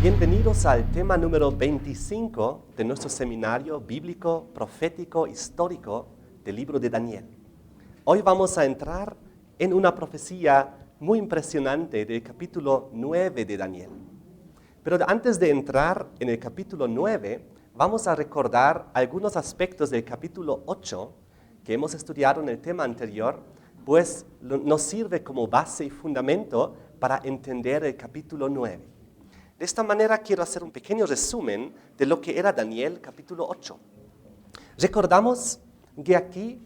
Bienvenidos al tema número 25 de nuestro seminario bíblico, profético, histórico del libro de Daniel. Hoy vamos a entrar en una profecía muy impresionante del capítulo 9 de Daniel. Pero antes de entrar en el capítulo 9, vamos a recordar algunos aspectos del capítulo 8 que hemos estudiado en el tema anterior, pues nos sirve como base y fundamento para entender el capítulo 9. De esta manera quiero hacer un pequeño resumen de lo que era Daniel capítulo 8. Recordamos que aquí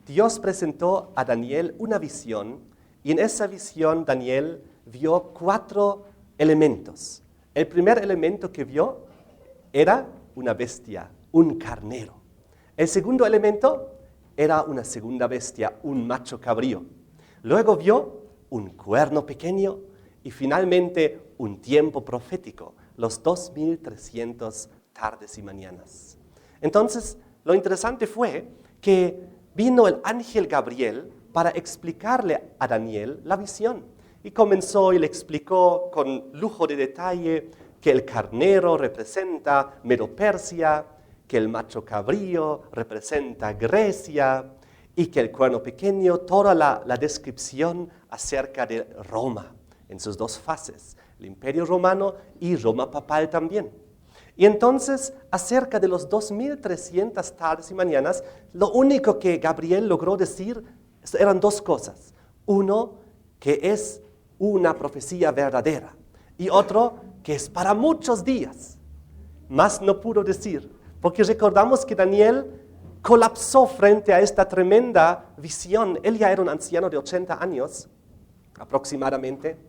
Dios presentó a Daniel una visión y en esa visión Daniel vio 4 elementos. El primer elemento que vio era una bestia, un carnero. El segundo elemento era una segunda bestia, un macho cabrío. Luego vio un cuerno pequeño y finalmente un tiempo profético, los 2300 tardes y mañanas. Entonces, lo interesante fue que vino el ángel Gabriel para explicarle a Daniel la visión. Y comenzó y le explicó con lujo de detalle que el carnero representa Medo-Persia, que el macho cabrío representa Grecia y que el cuerno pequeño, toda la descripción acerca de Roma en sus 2 fases, el Imperio Romano y Roma papal también. Y entonces, acerca de los 2300 tardes y mañanas, lo único que Gabriel logró decir eran 2 cosas. Uno, que es una profecía verdadera, y otro, que es para muchos días. Más no pudo decir, porque recordamos que Daniel colapsó frente a esta tremenda visión. Él ya era un anciano de 80 años, aproximadamente.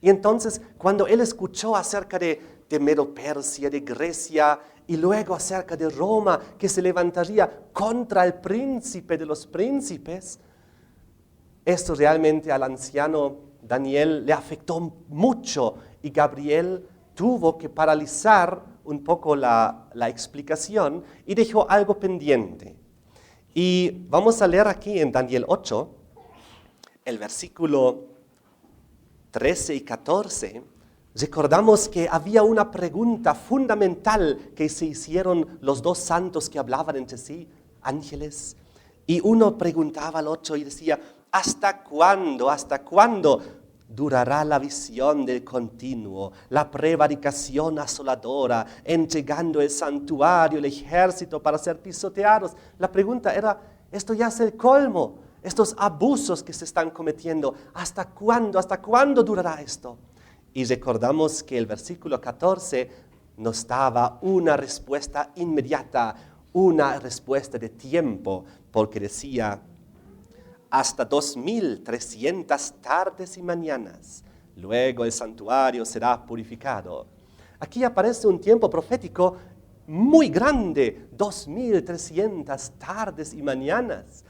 Y entonces, cuando él escuchó acerca de Medo-Persia, de Grecia, y luego acerca de Roma, que se levantaría contra el príncipe de los príncipes, esto realmente al anciano Daniel le afectó mucho, y Gabriel tuvo que paralizar un poco la explicación y dejó algo pendiente. Y vamos a leer aquí en Daniel 8, el versículo 13 y 14, recordamos que había una pregunta fundamental que se hicieron los 2 santos que hablaban entre sí, ángeles, y uno preguntaba al otro y decía, ¿hasta cuándo durará la visión del continuo, la prevaricación asoladora, entregando el santuario, el ejército para ser pisoteados? La pregunta era, esto ya es el colmo. Estos abusos que se están cometiendo, ¿hasta cuándo durará esto? Y recordamos que el versículo 14 nos daba una respuesta inmediata, una respuesta de tiempo, porque decía, hasta 2300 tardes y mañanas, luego el santuario será purificado. Aquí aparece un tiempo profético muy grande, 2300 tardes y mañanas.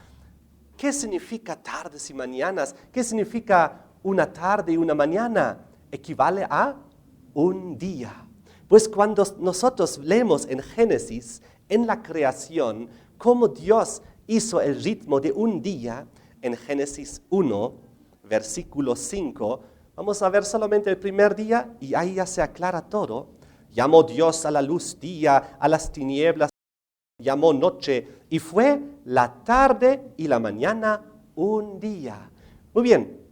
¿Qué significa tardes y mañanas? ¿Qué significa una tarde y una mañana? Equivale a un día. Pues cuando nosotros leemos en Génesis, en la creación, cómo Dios hizo el ritmo de un día, en Génesis 1, versículo 5, vamos a ver solamente el primer día y ahí ya se aclara todo. Llamó Dios a la luz día, a las tinieblas llamó noche, y fue la tarde y la mañana un día. Muy bien,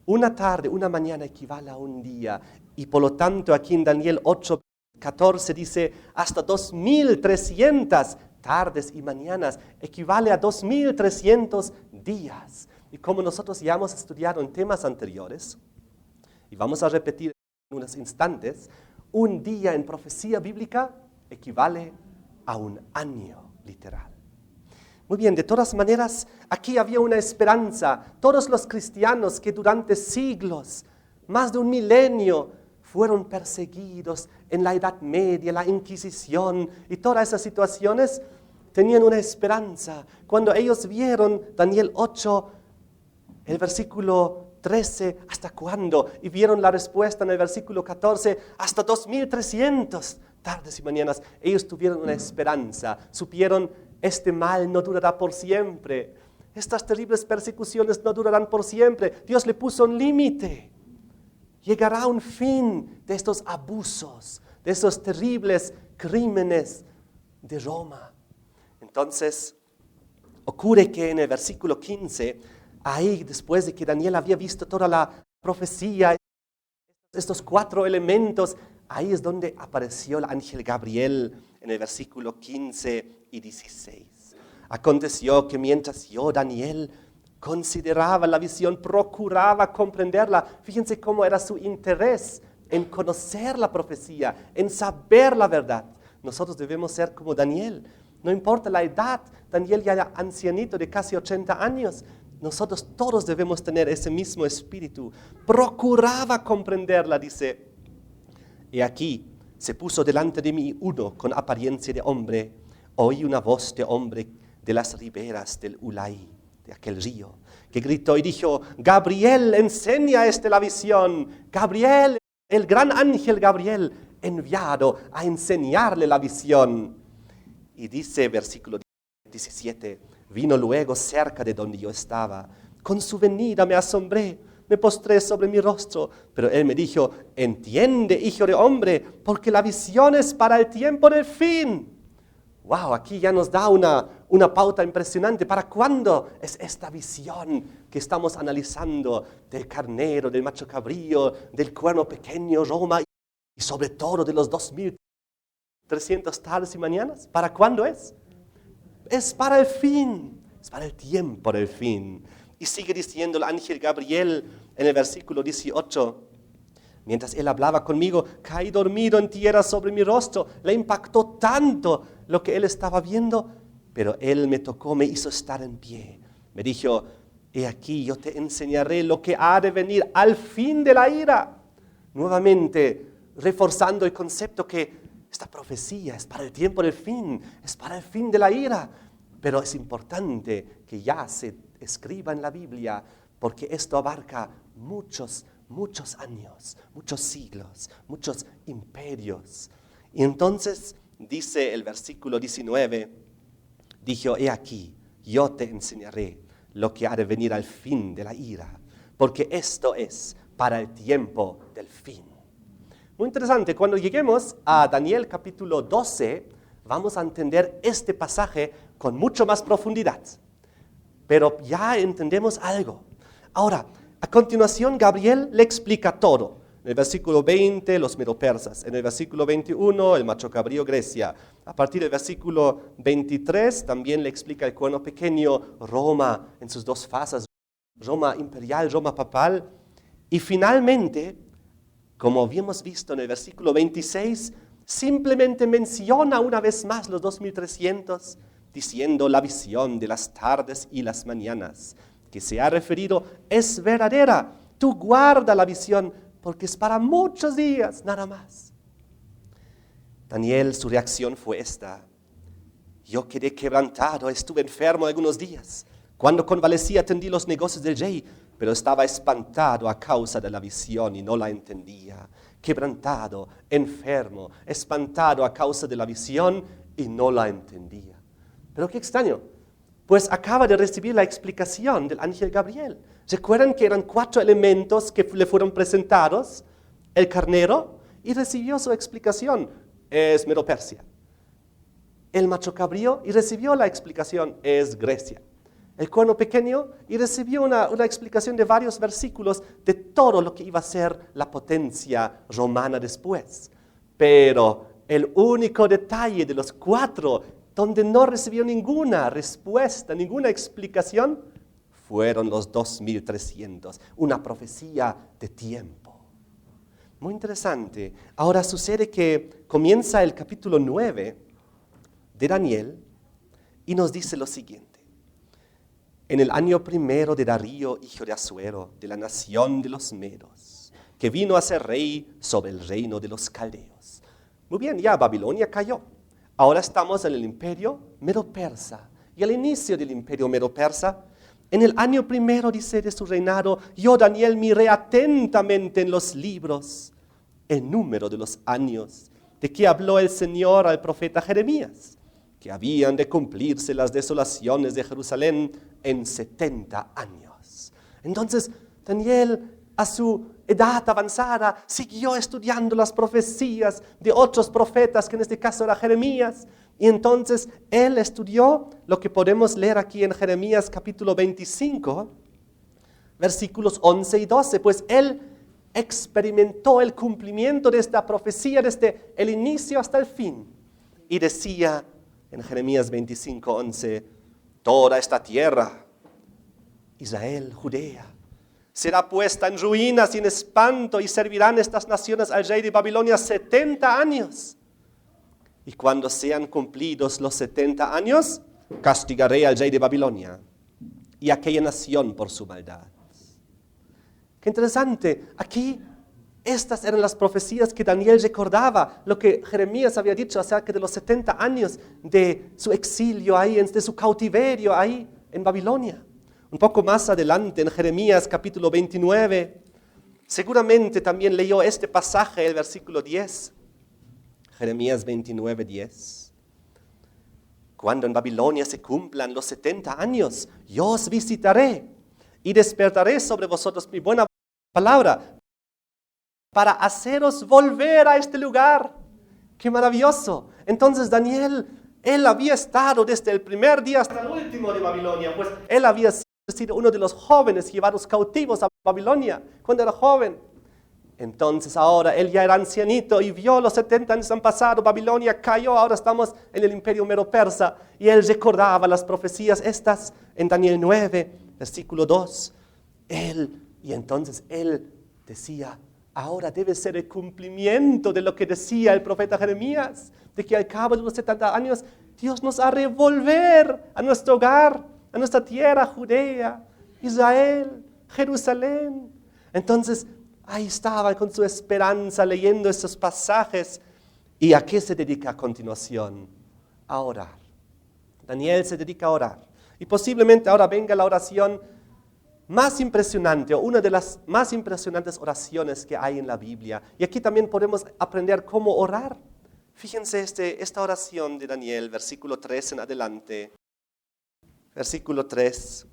una tarde, una mañana equivale a un día, y por lo tanto aquí en Daniel 8, 14 dice, hasta 2300 tardes y mañanas, equivale a 2300 días. Y como nosotros ya hemos estudiado en temas anteriores, y vamos a repetir en unos instantes, un día en profecía bíblica equivale a un año literal. Muy bien, de todas maneras, aquí había una esperanza. Todos los cristianos que durante siglos, más de un milenio, fueron perseguidos en la Edad Media, la Inquisición y todas esas situaciones, tenían una esperanza. Cuando ellos vieron Daniel 8, el versículo 13, ¿hasta cuándo? Y vieron la respuesta en el versículo 14, hasta 2300 tardes y mañanas. Ellos tuvieron una esperanza, supieron, este mal no durará por siempre. Estas terribles persecuciones no durarán por siempre. Dios le puso un límite. llegará un fin de estos abusos, de esos terribles crímenes de Roma. Entonces, ocurre que en el versículo 15, ahí después de que Daniel había visto toda la profecía, estos 4 elementos, ahí es donde apareció el ángel Gabriel en el versículo 15 y 16. Aconteció que mientras yo, Daniel, consideraba la visión, procuraba comprenderla. Fíjense cómo era su interés en conocer la profecía, en saber la verdad. Nosotros debemos ser como Daniel. No importa la edad, Daniel ya era ancianito de casi 80 años. Nosotros todos debemos tener ese mismo espíritu. Procuraba comprenderla, dice. Y aquí se puso delante de mí uno con apariencia de hombre. Oí una voz de hombre de las riberas del Ulai, de aquel río, que gritó y dijo: Gabriel, enseña la visión. Gabriel, el gran ángel Gabriel, enviado a enseñarle la visión. Y dice, versículo 17, vino luego cerca de donde yo estaba. Con su venida me asombré, me postré sobre mi rostro, pero él me dijo: entiende, hijo de hombre, porque la visión es para el tiempo del fin. Wow, aquí ya nos da una pauta impresionante. ¿Para cuándo es esta visión que estamos analizando del carnero, del macho cabrío, del cuerno pequeño, Roma y sobre todo de los 2300 tardes y mañanas? ¿Para cuándo es? Es para el fin, es para el tiempo del fin. Y sigue diciendo el ángel Gabriel en el versículo 18. Mientras él hablaba conmigo, caí dormido en tierra sobre mi rostro. Le impactó tanto lo que él estaba viendo, pero él me tocó, me hizo estar en pie. Me dijo: he aquí, yo te enseñaré lo que ha de venir al fin de la ira. Nuevamente, reforzando el concepto que esta profecía es para el tiempo del fin, es para el fin de la ira. Pero es importante que ya se escriba en la Biblia, porque esto abarca muchos años, muchos siglos, muchos imperios. Y entonces dice el versículo 19, dijo: he aquí, yo te enseñaré lo que ha de venir al fin de la ira, porque esto es para el tiempo del fin. Muy interesante, cuando lleguemos a Daniel capítulo 12, vamos a entender este pasaje con mucho más profundidad. Pero ya entendemos algo. Ahora, a continuación, Gabriel le explica todo. En el versículo 20, los medopersas. En el versículo 21, el macho cabrío, Grecia. A partir del versículo 23, también le explica el cuerno pequeño, Roma, en sus 2 fases. Roma imperial, Roma papal. Y finalmente, como habíamos visto en el versículo 26, simplemente menciona una vez más los 2300, diciendo: la visión de las tardes y las mañanas que se ha referido es verdadera. Tú guarda la visión, porque es para muchos días, nada más. Daniel, su reacción fue esta: yo quedé quebrantado, estuve enfermo algunos días. Cuando convalecí atendí los negocios del rey, pero estaba espantado a causa de la visión y no la entendía. Quebrantado, enfermo, espantado a causa de la visión y no la entendía. Pero qué extraño, pues acaba de recibir la explicación del ángel Gabriel. ¿Recuerdan que eran 4 elementos que le fueron presentados? El carnero, y recibió su explicación, es Medo-Persia. El macho cabrío, y recibió la explicación, es Grecia. El cuerno pequeño, y recibió una explicación de varios versículos de todo lo que iba a ser la potencia romana después. Pero el único detalle de los 4 donde no recibió ninguna respuesta, ninguna explicación, fueron los 2300, una profecía de tiempo. Muy interesante. Ahora sucede que comienza el capítulo 9 de Daniel y nos dice lo siguiente: en el año 1 de Darío, hijo de Asuero, de la nación de los Medos, que vino a ser rey sobre el reino de los caldeos. Muy bien, ya Babilonia cayó. Ahora estamos en el imperio medo-persa. Y al inicio del imperio medo-persa, en el año 1, dice, de su reinado, yo, Daniel, miré atentamente en los libros el número de los años de que habló el Señor al profeta Jeremías, que habían de cumplirse las desolaciones de Jerusalén en 70 años. Entonces, Daniel, a su edad avanzada, siguió estudiando las profecías de otros profetas, que en este caso era Jeremías. Y entonces él estudió lo que podemos leer aquí en Jeremías capítulo 25, versículos 11 y 12. Pues él experimentó el cumplimiento de esta profecía desde el inicio hasta el fin. Y decía en Jeremías 25, 11, toda esta tierra, Israel, Judea, será puesta en ruinas y en espanto, y servirán estas naciones al rey de Babilonia 70 años. Y cuando sean cumplidos los 70 años, castigaré al rey de Babilonia y a aquella nación por su maldad. Qué interesante. Aquí estas eran las profecías que Daniel recordaba, lo que Jeremías había dicho acerca de los 70 años de su exilio ahí, de su cautiverio ahí en Babilonia. Un poco más adelante, en Jeremías capítulo 29, seguramente también leyó este pasaje, el versículo 10. Jeremías 29, 10. Cuando en Babilonia se cumplan los 70 años, yo os visitaré y despertaré sobre vosotros mi buena palabra para haceros volver a este lugar. ¡Qué maravilloso! Entonces Daniel, él había estado desde el primer día hasta el último de Babilonia, pues él había sido uno de los jóvenes llevados cautivos a Babilonia cuando era joven. Entonces ahora él ya era ancianito y vio los 70 años han pasado, Babilonia cayó, ahora estamos en el imperio medo-persa. Y él recordaba las profecías estas en Daniel 9, versículo 2. Y entonces él decía, ahora debe ser el cumplimiento de lo que decía el profeta Jeremías, de que al cabo de los 70 años Dios nos hará volver a nuestro hogar, a nuestra tierra, Judea, Israel, Jerusalén. Entonces, ahí estaba con su esperanza leyendo esos pasajes. ¿Y a qué se dedica a continuación? A orar. Daniel se dedica a orar. Y posiblemente ahora venga la oración más impresionante, o una de las más impresionantes oraciones que hay en la Biblia. Y aquí también podemos aprender cómo orar. Fíjense esta oración de Daniel, versículo 3 en adelante. Versículo 3.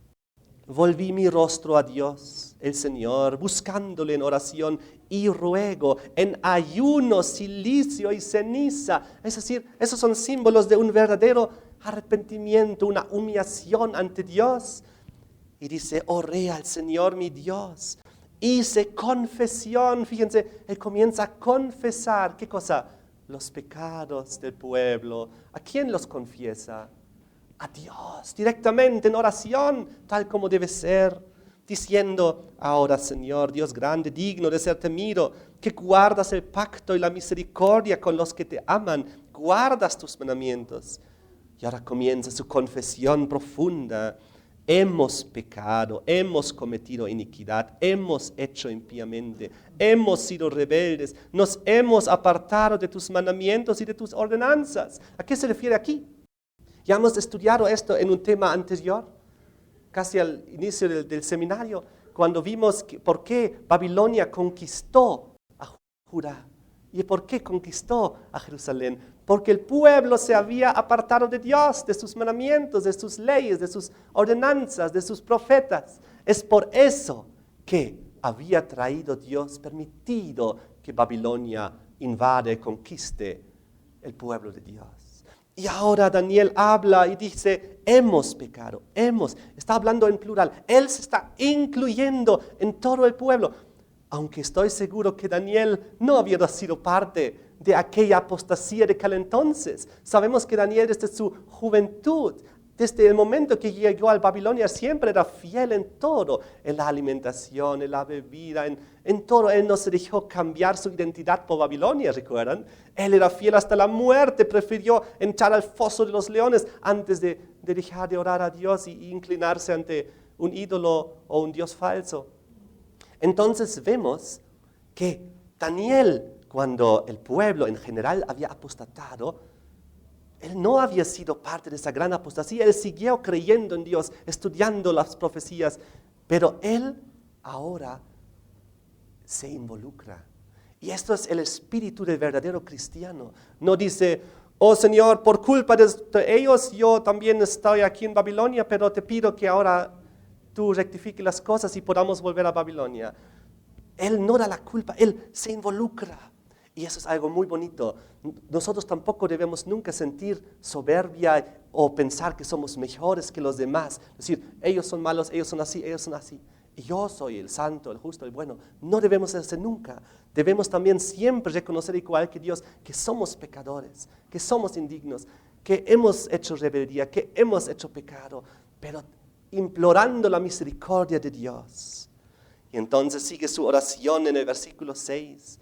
Volví mi rostro a Dios, el Señor, buscándole en oración y ruego, en ayuno, cilicio y ceniza. Es decir, esos son símbolos de un verdadero arrepentimiento, una humillación ante Dios. Y dice, oré al Señor mi Dios, hice confesión. Fíjense, él comienza a confesar, ¿qué cosa? Los pecados del pueblo. ¿A quién los confiesa? A Dios, directamente en oración, tal como debe ser, diciendo, ahora Señor, Dios grande, digno de ser temido, que guardas el pacto y la misericordia con los que te aman, guardas tus mandamientos. Y ahora comienza su confesión profunda. Hemos pecado, hemos cometido iniquidad, hemos hecho impíamente, hemos sido rebeldes, nos hemos apartado de tus mandamientos y de tus ordenanzas. ¿A qué se refiere aquí? Ya hemos estudiado esto en un tema anterior, casi al inicio del seminario, cuando vimos por qué Babilonia conquistó a Judá y por qué conquistó a Jerusalén. Porque el pueblo se había apartado de Dios, de sus mandamientos, de sus leyes, de sus ordenanzas, de sus profetas. Es por eso que había traído Dios, permitido que Babilonia invade, conquiste el pueblo de Dios. Y ahora Daniel habla y dice, hemos pecado, está hablando en plural. Él se está incluyendo en todo el pueblo. Aunque estoy seguro que Daniel no había sido parte de aquella apostasía de aquel entonces. Sabemos que Daniel desde su juventud, desde el momento que llegó a Babilonia, siempre era fiel en todo, en la alimentación, en la bebida, en todo. Él no se dejó cambiar su identidad por Babilonia, ¿recuerdan? Él era fiel hasta la muerte, prefirió entrar al foso de los leones antes de dejar de orar a Dios y inclinarse ante un ídolo o un Dios falso. Entonces vemos que Daniel, cuando el pueblo en general había apostatado, él no había sido parte de esa gran apostasía. Él siguió creyendo en Dios, estudiando las profecías, pero él ahora se involucra. Y esto es el espíritu del verdadero cristiano. No dice, oh Señor, por culpa de ellos yo también estoy aquí en Babilonia, pero te pido que ahora tú rectifiques las cosas y podamos volver a Babilonia. Él no da la culpa, Él se involucra. Y eso es algo muy bonito. Nosotros tampoco debemos nunca sentir soberbia o pensar que somos mejores que los demás. Es decir, ellos son malos, ellos son así, ellos son así. Y yo soy el santo, el justo, el bueno. No debemos hacer nunca. Debemos también siempre reconocer, igual que Dios, que somos pecadores, que somos indignos, que hemos hecho rebeldía, que hemos hecho pecado, pero implorando la misericordia de Dios. Y entonces sigue su oración en el versículo 6.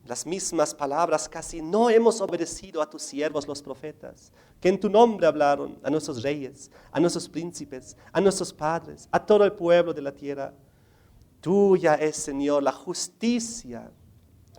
Las mismas palabras casi: no hemos obedecido a tus siervos los profetas, que en tu nombre hablaron a nuestros reyes, a nuestros príncipes, a nuestros padres, a todo el pueblo de la tierra. Tuya es, Señor, la justicia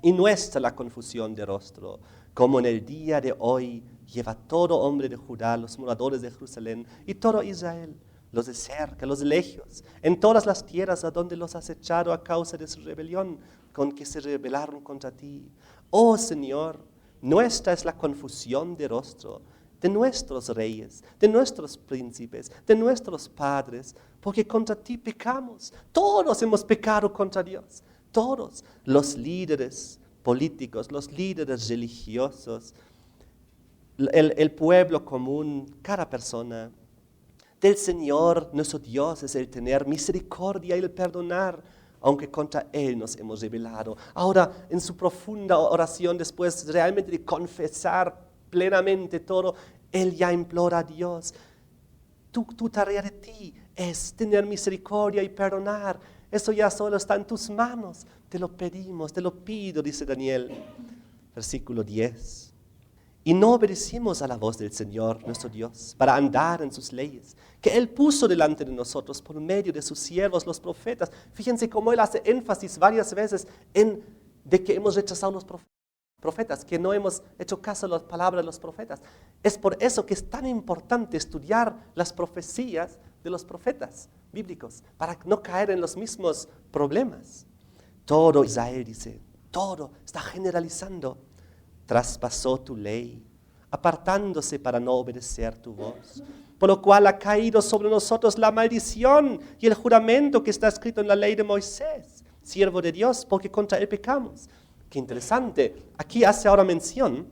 y nuestra la confusión de rostro, como en el día de hoy lleva todo hombre de Judá, los moradores de Jerusalén y todo Israel, los de cerca, los de lejos, en todas las tierras a donde los has echado a causa de su rebelión, con que se rebelaron contra ti. Oh Señor, nuestra es la confusión de rostro de nuestros reyes, de nuestros príncipes, de nuestros padres, porque contra ti pecamos. Todos hemos pecado contra Dios. Todos, los líderes políticos, los líderes religiosos, el pueblo común, cada persona. Del Señor nuestro Dios es el tener misericordia y el perdonar, aunque contra Él nos hemos rebelado. Ahora, en su profunda oración, después realmente de confesar plenamente todo, Él ya implora a Dios: tu tarea de ti es tener misericordia y perdonar. Eso ya solo está en tus manos. Te lo pedimos, te lo pido, dice Daniel. Versículo 10. Y no obedecimos a la voz del Señor, nuestro Dios, para andar en sus leyes, que Él puso delante de nosotros por medio de sus siervos, los profetas. Fíjense cómo Él hace énfasis varias veces de que hemos rechazado los profetas, que no hemos hecho caso a las palabras de los profetas. Es por eso que es tan importante estudiar las profecías de los profetas bíblicos, para no caer en los mismos problemas. Todo Israel, dice, todo está generalizando. Traspasó tu ley, apartándose para no obedecer tu voz, por lo cual ha caído sobre nosotros la maldición y el juramento que está escrito en la ley de Moisés, siervo de Dios, porque contra él pecamos. Qué interesante, aquí hace ahora mención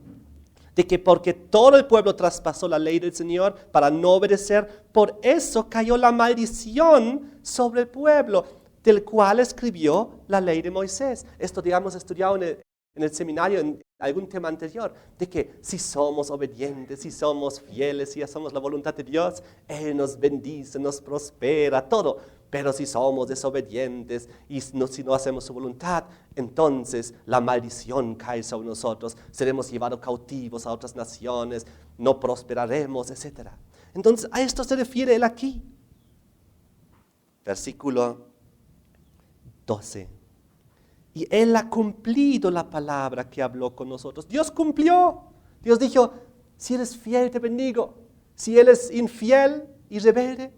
de que porque todo el pueblo traspasó la ley del Señor para no obedecer, por eso cayó la maldición sobre el pueblo, del cual escribió la ley de Moisés. Esto, digamos, estudiado en el seminario, en algún tema anterior, de que si somos obedientes, si somos fieles, si hacemos la voluntad de Dios, Él nos bendice, nos prospera, todo. Pero si somos desobedientes y si no hacemos su voluntad, entonces la maldición cae sobre nosotros, seremos llevados cautivos a otras naciones, no prosperaremos, etc. Entonces a esto se refiere Él aquí. Versículo 12. Y Él ha cumplido la palabra que habló con nosotros. Dios cumplió. Dios dijo: si eres fiel, te bendigo. Si Él es infiel y rebelde,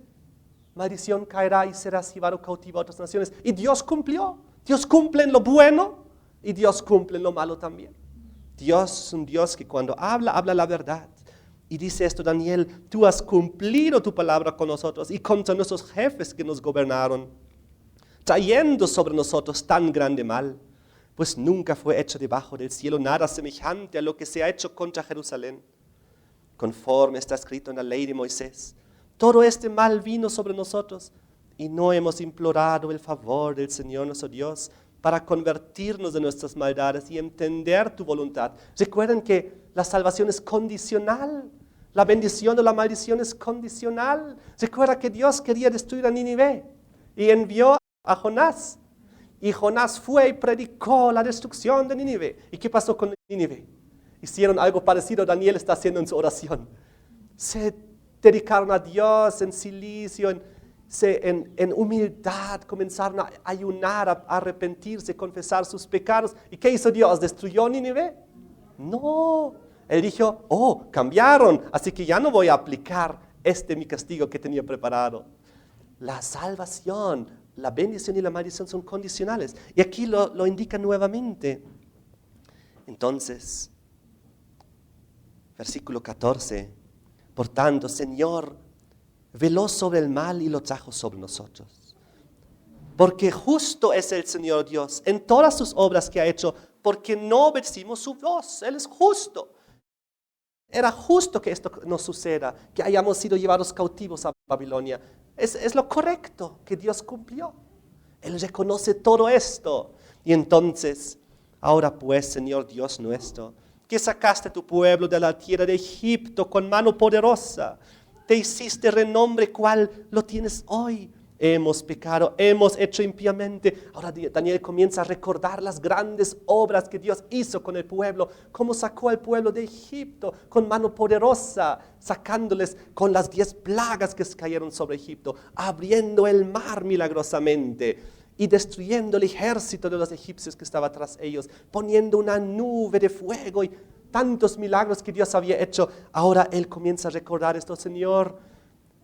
maldición caerá y serás llevado cautivo a otras naciones. Y Dios cumplió. Dios cumple en lo bueno y Dios cumple en lo malo también. Dios es un Dios que cuando habla la verdad. Y dice esto Daniel: tú has cumplido tu palabra con nosotros y contra nuestros jefes que nos gobernaron, trayendo sobre nosotros tan grande mal, pues nunca fue hecho debajo del cielo nada semejante a lo que se ha hecho contra Jerusalén. Conforme está escrito en la ley de Moisés, todo este mal vino sobre nosotros y no hemos implorado el favor del Señor nuestro Dios para convertirnos de nuestras maldades y entender tu voluntad. Recuerden que la salvación es condicional. La bendición o la maldición es condicional. Recuerda que Dios quería destruir a Nínive y envió a Jonás. Y Jonás fue y predicó la destrucción de Nínive. ¿Y qué pasó con Nínive? Hicieron algo parecido a Daniel está haciendo en su oración. Se dedicaron a Dios en silicio, en humildad, comenzaron a ayunar, a arrepentirse, confesar sus pecados. ¿Y qué hizo Dios? ¿Destruyó Nínive? No. Él dijo: cambiaron, así que ya no voy a aplicar mi castigo que tenía preparado. La salvación, la bendición y la maldición son condicionales. Y aquí lo indica nuevamente. Entonces, versículo 14. Por tanto, Señor, veló sobre el mal y lo trajo sobre nosotros. porque justo es el Señor Dios en todas sus obras que ha hecho, porque no obedecimos su voz. Él es justo. Era justo que esto nos suceda, que hayamos sido llevados cautivos a Babilonia. Es lo correcto que Dios cumplió. Él reconoce todo esto. Y entonces, ahora pues, Señor Dios nuestro, que sacaste a tu pueblo de la tierra de Egipto con mano poderosa, te hiciste renombre cual lo tienes hoy. Hemos pecado, hemos hecho impíamente. Ahora Daniel comienza a recordar las grandes obras que Dios hizo con el pueblo, cómo sacó al pueblo de Egipto con mano poderosa, sacándoles con las 10 plagas que cayeron sobre Egipto, abriendo el mar milagrosamente y destruyendo el ejército de los egipcios que estaba tras ellos, poniendo una nube de fuego y tantos milagros que Dios había hecho. Ahora él comienza a recordar esto, Señor,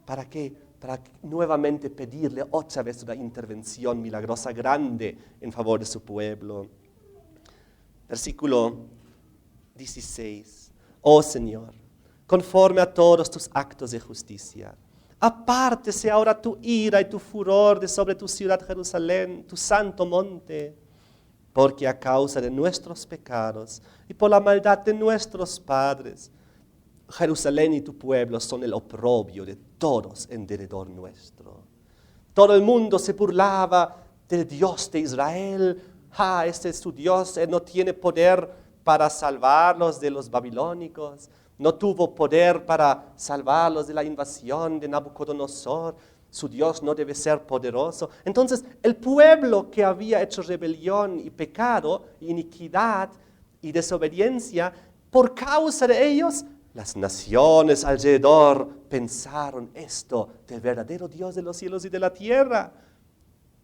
¿para qué? Para nuevamente pedirle otra vez una intervención milagrosa grande en favor de su pueblo. Versículo 16. Oh Señor, conforme a todos tus actos de justicia, apártese ahora tu ira y tu furor de sobre tu ciudad Jerusalén, tu santo monte, porque a causa de nuestros pecados y por la maldad de nuestros padres, Jerusalén y tu pueblo son el oprobio de todos en derredor nuestro. Todo el mundo se burlaba del Dios de Israel. Este es su Dios, Él no tiene poder para salvarlos de los babilónicos. No tuvo poder para salvarlos de la invasión de Nabucodonosor. Su Dios no debe ser poderoso. Entonces, el pueblo que había hecho rebelión y pecado, iniquidad y desobediencia, por causa de ellos, las naciones alrededor pensaron esto del verdadero Dios de los cielos y de la tierra.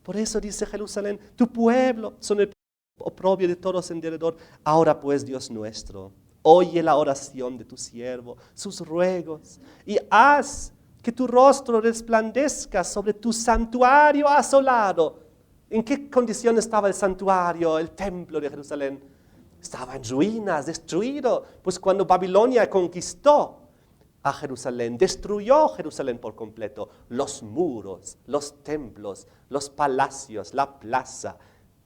Por eso dice Jerusalén, tu pueblo son el oprobio de todos en derredor. Ahora pues, Dios nuestro, oye la oración de tu siervo, sus ruegos, y haz que tu rostro resplandezca sobre tu santuario asolado. ¿En qué condición estaba el santuario, el templo de Jerusalén? Estaba en ruinas, destruido. Pues cuando Babilonia conquistó a Jerusalén, destruyó Jerusalén por completo. Los muros, los templos, los palacios, la plaza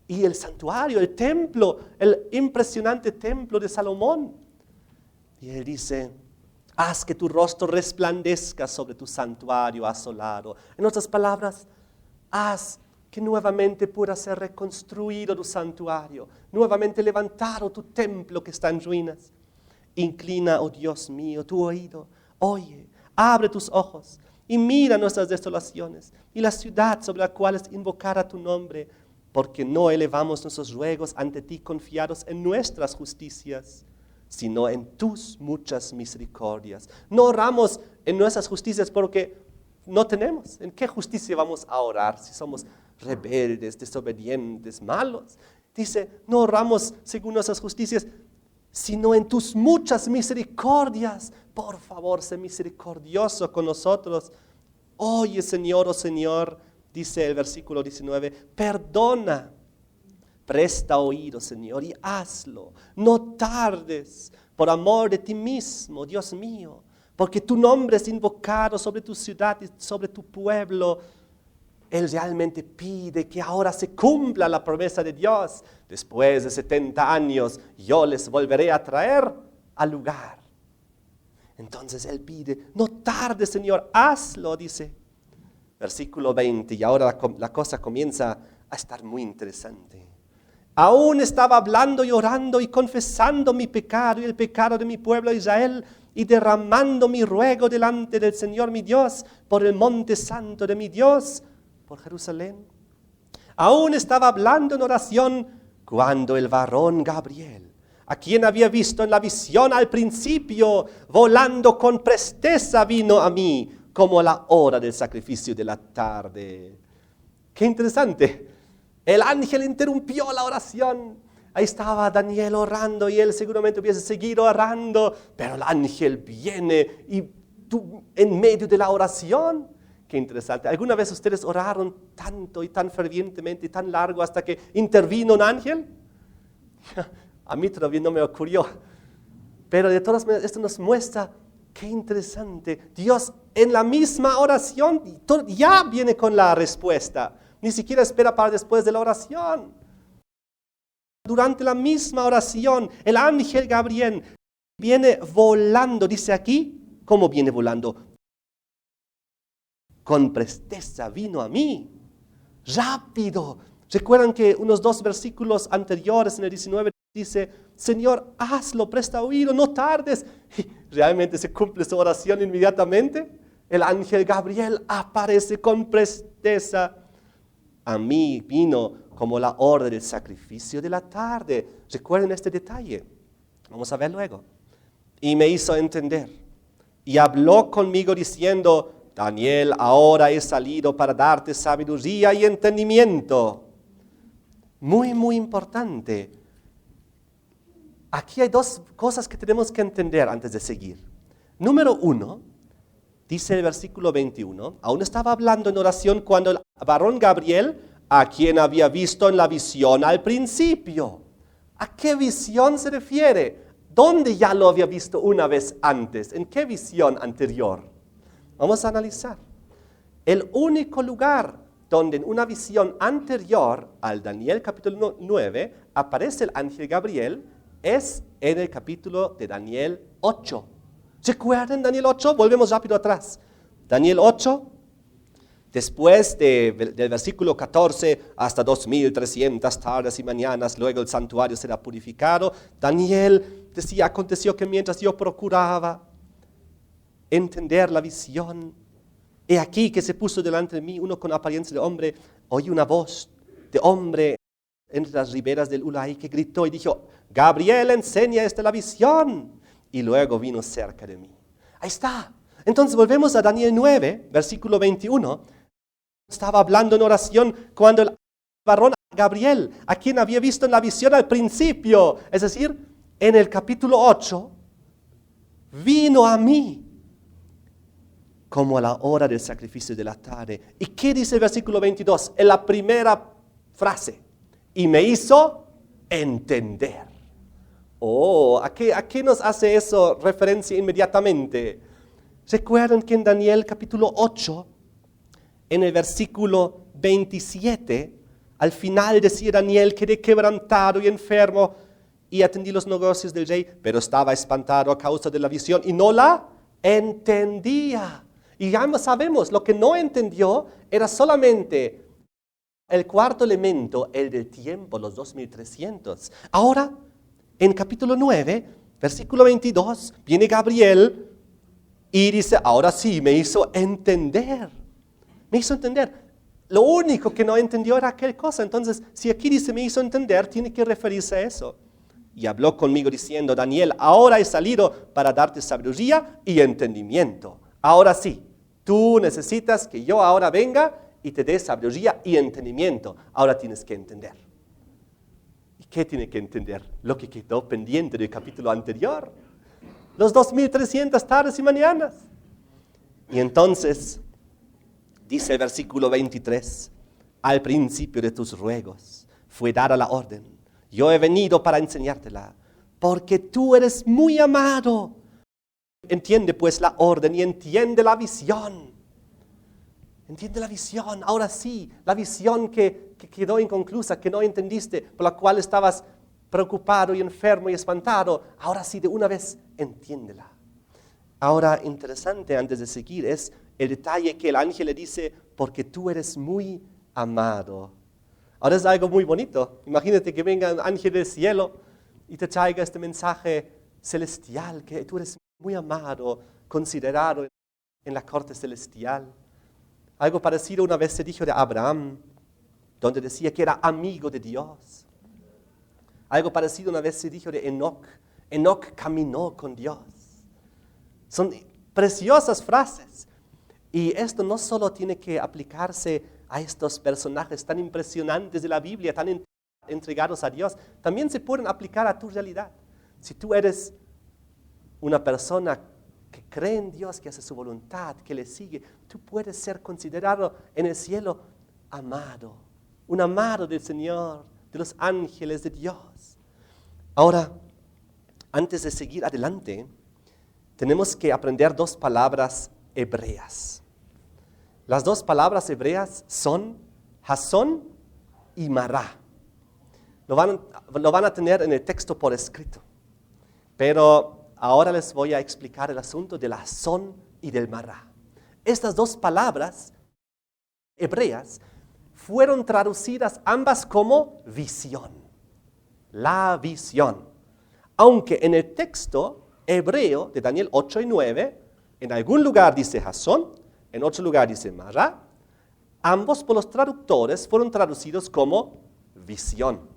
y el santuario, el templo, el impresionante templo de Salomón. Y él dice, haz que tu rostro resplandezca sobre tu santuario asolado. En otras palabras, haz que nuevamente pueda ser reconstruido tu santuario, nuevamente levantado tu templo que está en ruinas. Inclina, oh Dios mío, tu oído, oye, abre tus ojos y mira nuestras desolaciones y la ciudad sobre la cual es invocada tu nombre, porque no elevamos nuestros ruegos ante ti confiados en nuestras justicias, sino en tus muchas misericordias. No oramos en nuestras justicias porque no tenemos. ¿En qué justicia vamos a orar si somos rebeldes, desobedientes, malos? Dice, no oramos según nuestras justicias, sino en tus muchas misericordias. Por favor, sé misericordioso con nosotros. Oye, Señor, oh Señor, dice el versículo 19, perdona, presta oído, Señor, y hazlo. No tardes, por amor de ti mismo, Dios mío, porque tu nombre es invocado sobre tu ciudad y sobre tu pueblo. Él realmente pide que ahora se cumpla la promesa de Dios. Después de 70 años, yo les volveré a traer al lugar. Entonces Él pide, no tardes, Señor, hazlo, dice. Versículo 20, y ahora la cosa comienza a estar muy interesante. Aún estaba hablando y orando y confesando mi pecado y el pecado de mi pueblo Israel, y derramando mi ruego delante del Señor mi Dios por el monte santo de mi Dios, por Jerusalén. Aún estaba hablando en oración cuando el varón Gabriel, a quien había visto en la visión al principio, volando con presteza vino a mí como a la hora del sacrificio de la tarde. Qué interesante. El ángel interrumpió la oración. Ahí estaba Daniel orando y él seguramente hubiese seguido orando, pero el ángel viene y tú en medio de la oración. Qué interesante. ¿Alguna vez ustedes oraron tanto y tan fervientemente y tan largo hasta que intervino un ángel? A mí todavía no me ocurrió. Pero de todas maneras esto nos muestra qué interesante. Dios en la misma oración ya viene con la respuesta. Ni siquiera espera para después de la oración. Durante la misma oración, el ángel Gabriel viene volando, dice aquí, ¿cómo viene volando? Con presteza vino a mí, rápido. Recuerdan que unos 2 versículos anteriores, en el 19, dice, Señor, hazlo, presta oído, no tardes. Y realmente se cumple su oración inmediatamente. El ángel Gabriel aparece con presteza. A mí vino como la hora del sacrificio de la tarde. Recuerden este detalle. Vamos a ver luego. Y me hizo entender. Y habló conmigo diciendo, Daniel, ahora he salido para darte sabiduría y entendimiento. Muy, muy importante. Aquí hay 2 cosas que tenemos que entender antes de seguir. Número 1, dice el versículo 21, aún estaba hablando en oración cuando el varón Gabriel, a quien había visto en la visión al principio. ¿A qué visión se refiere? ¿Dónde ya lo había visto una vez antes? ¿En qué visión anterior? Vamos a analizar. El único lugar donde en una visión anterior al Daniel capítulo 9 aparece el ángel Gabriel es en el capítulo de Daniel 8. ¿Recuerdan Daniel 8? Volvemos rápido atrás. Daniel 8, después del versículo 14 hasta 2300 tardes y mañanas, luego el santuario será purificado. Daniel decía, aconteció que mientras yo procuraba entender la visión, he aquí que se puso delante de mí uno con apariencia de hombre, oí una voz de hombre entre las riberas del Ulai que gritó y dijo, Gabriel, enseña esta la visión. Y luego vino cerca de mí. Ahí está. Entonces volvemos a Daniel 9, versículo 21. Estaba hablando en oración cuando el varón Gabriel, a quien había visto en la visión al principio, es decir, en el capítulo 8, vino a mí como a la hora del sacrificio de la tarde. ¿Y qué dice el versículo 22? En la primera frase. Y me hizo entender. Oh, ¿a qué nos hace eso referencia inmediatamente? Recuerden que en Daniel capítulo 8, en el versículo 27, al final decía Daniel, quedé quebrantado y enfermo y atendí los negocios del rey, pero estaba espantado a causa de la visión y no la entendía. Y ya sabemos, lo que no entendió era solamente el cuarto elemento, el del tiempo, los 2300. Ahora, en capítulo 9, versículo 22, viene Gabriel y dice, ahora sí, me hizo entender. Me hizo entender. Lo único que no entendió era aquella cosa. Entonces, si aquí dice me hizo entender, tiene que referirse a eso. Y habló conmigo diciendo, Daniel, ahora he salido para darte sabiduría y entendimiento. Ahora sí, tú necesitas que yo ahora venga y te dé sabiduría y entendimiento. Ahora tienes que entender. ¿Y qué tiene que entender? Lo que quedó pendiente del capítulo anterior. Los 2300 tardes y mañanas. Y entonces, dice el versículo 23, al principio de tus ruegos fue dada la orden. Yo he venido para enseñártela, porque tú eres muy amado. Entiende pues la orden y entiende la visión. Entiende la visión, ahora sí, la visión que quedó inconclusa, que no entendiste, por la cual estabas preocupado y enfermo y espantado. Ahora sí, de una vez, entiéndela. Ahora, interesante antes de seguir es el detalle que el ángel le dice, porque tú eres muy amado. Ahora es algo muy bonito. Imagínate que venga un ángel del cielo y te traiga este mensaje celestial, que tú eres muy amado, considerado en la corte celestial. Algo parecido una vez se dijo de Abraham, donde decía que era amigo de Dios. Algo parecido una vez se dijo de Enoc. Enoc caminó con Dios. Son preciosas frases. Y esto no solo tiene que aplicarse a estos personajes tan impresionantes de la Biblia, tan entregados a Dios, también se pueden aplicar a tu realidad. Si tú eres una persona que cree en Dios, que hace su voluntad, que le sigue, tú puedes ser considerado en el cielo amado, un amado del Señor, de los ángeles de Dios. Ahora, antes de seguir adelante, tenemos que aprender 2 palabras hebreas. Las 2 palabras hebreas son Jasón y Mará. Lo van a tener en el texto por escrito. Pero ahora les voy a explicar el asunto del Jasón y del Mará. Estas dos palabras hebreas fueron traducidas ambas como visión. La visión. Aunque en el texto hebreo de Daniel 8 y 9, en algún lugar dice Jasón, en otro lugar dice Mará, ambos por los traductores fueron traducidos como visión.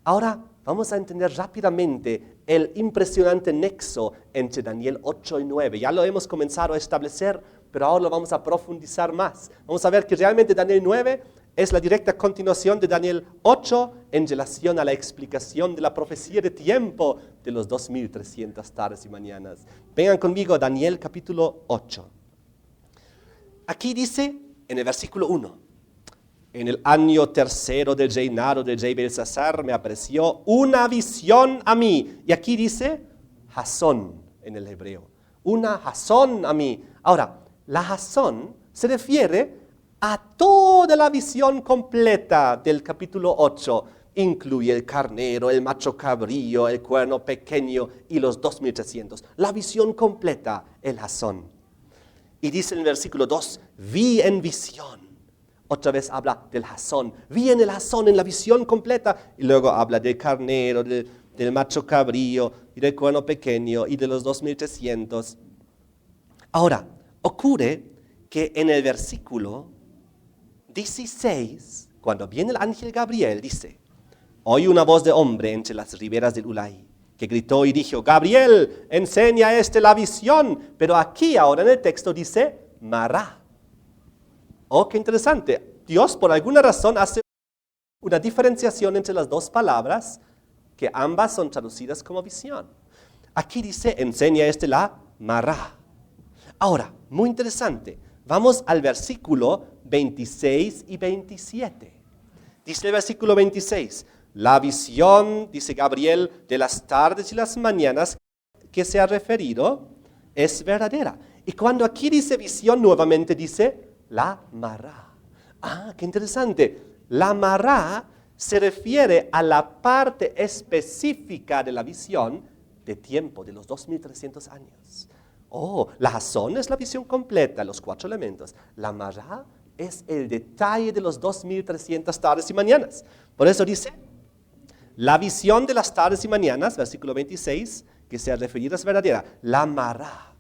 Ahora vamos a entender rápidamente el impresionante nexo entre Daniel 8 y 9. Ya lo hemos comenzado a establecer, pero ahora lo vamos a profundizar más. Vamos a ver que realmente Daniel 9 es la directa continuación de Daniel 8 en relación a la explicación de la profecía de tiempo de los 2300 tardes y mañanas. Vengan conmigo a Daniel capítulo 8. Aquí dice en el versículo 1. En el año tercero del reinado del rey Belsasar me apareció una visión a mí. Y aquí dice Jasón en el hebreo. Una Jasón a mí. Ahora, la Jasón se refiere a toda la visión completa del capítulo 8. Incluye el carnero, el macho cabrío, el cuerno pequeño y los 2300. La visión completa, el Jasón. Y dice en el versículo 2, vi en visión. Otra vez habla del Jasón. Vi en el Jasón, en la visión completa. Y luego habla del carnero, del macho cabrío, y del cuerno pequeño, y de los 2300. Ahora, ocurre que en el versículo 16, cuando viene el ángel Gabriel, dice, oí una voz de hombre entre las riberas del Ulai, que gritó y dijo, Gabriel, enseña a la visión. Pero aquí ahora en el texto dice, Mará. Oh, qué interesante. Dios por alguna razón hace una diferenciación entre las dos palabras que ambas son traducidas como visión. Aquí dice, enseña la Mará. Ahora, muy interesante. Vamos al versículo 26 y 27. Dice el versículo 26, la visión, dice Gabriel, de las tardes y las mañanas que se ha referido es verdadera. Y cuando aquí dice visión, nuevamente dice la Mará. Ah, qué interesante. La Mará se refiere a la parte específica de la visión de tiempo, de los 2300 años. Oh, la Jasón es la visión completa, los 4 elementos. La Mará es el detalle de los 2300 tardes y mañanas. Por eso dice, la visión de las tardes y mañanas, versículo 26, que se ha referido es verdadera. La Mará.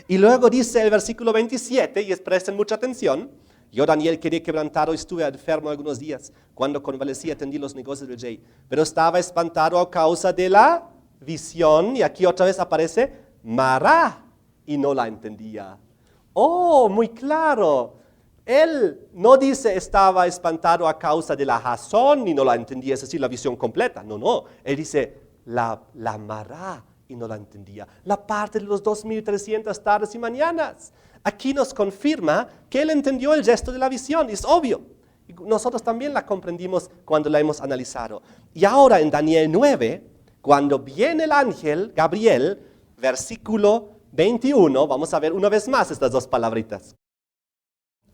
Y luego dice el versículo 27, y presten mucha atención, yo Daniel quedé quebrantado y estuve enfermo algunos días. Cuando convalecí atendí los negocios del rey, pero estaba espantado a causa de la visión, y aquí otra vez aparece Mará, y no la entendía. Oh, muy claro. Él no dice estaba espantado a causa de la Jasón y no la entendía, es decir, la visión completa. No. Él dice la Mará y no la entendía. La parte de los 2300 tardes y mañanas. Aquí nos confirma que él entendió el resto de la visión. Es obvio. Nosotros también la comprendimos cuando la hemos analizado. Y ahora en Daniel 9, cuando viene el ángel Gabriel, versículo 21, vamos a ver una vez más estas dos palabritas.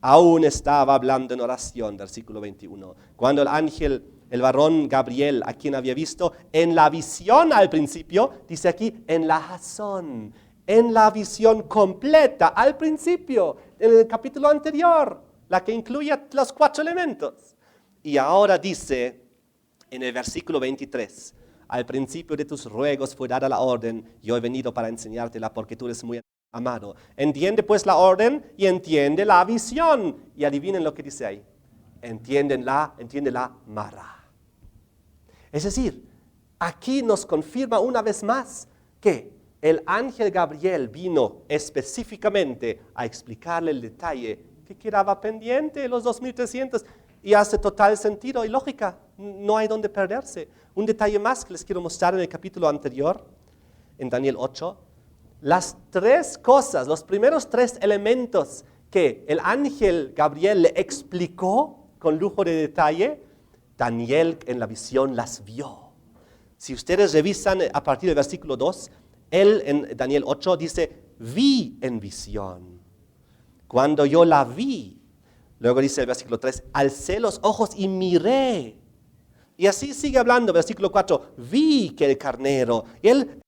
Aún estaba hablando en oración, versículo 21. Cuando el ángel, el varón Gabriel, a quien había visto en la visión al principio, dice aquí, en la Jasón, en la visión completa al principio, en el capítulo anterior, la que incluye los 4 elementos. Y ahora dice en el versículo 23, al principio de tus ruegos fue dada la orden, yo he venido para enseñártela porque tú eres muy amado. Entiende pues la orden y entiende la visión. Y adivinen lo que dice ahí. Entiende la Mará. Es decir, aquí nos confirma una vez más que el ángel Gabriel vino específicamente a explicarle el detalle que quedaba pendiente, los 2300, y hace total sentido y lógica. No hay donde perderse. Un detalle más que les quiero mostrar en el capítulo anterior, en Daniel 8. Las 3 cosas, los primeros 3 elementos que el ángel Gabriel le explicó con lujo de detalle, Daniel en la visión las vio. Si ustedes revisan a partir del versículo 2, él en Daniel 8 dice, vi en visión. Cuando yo la vi, Luego dice el versículo 3, alcé los ojos y miré. Y así sigue hablando, versículo 4, vi que el carnero, él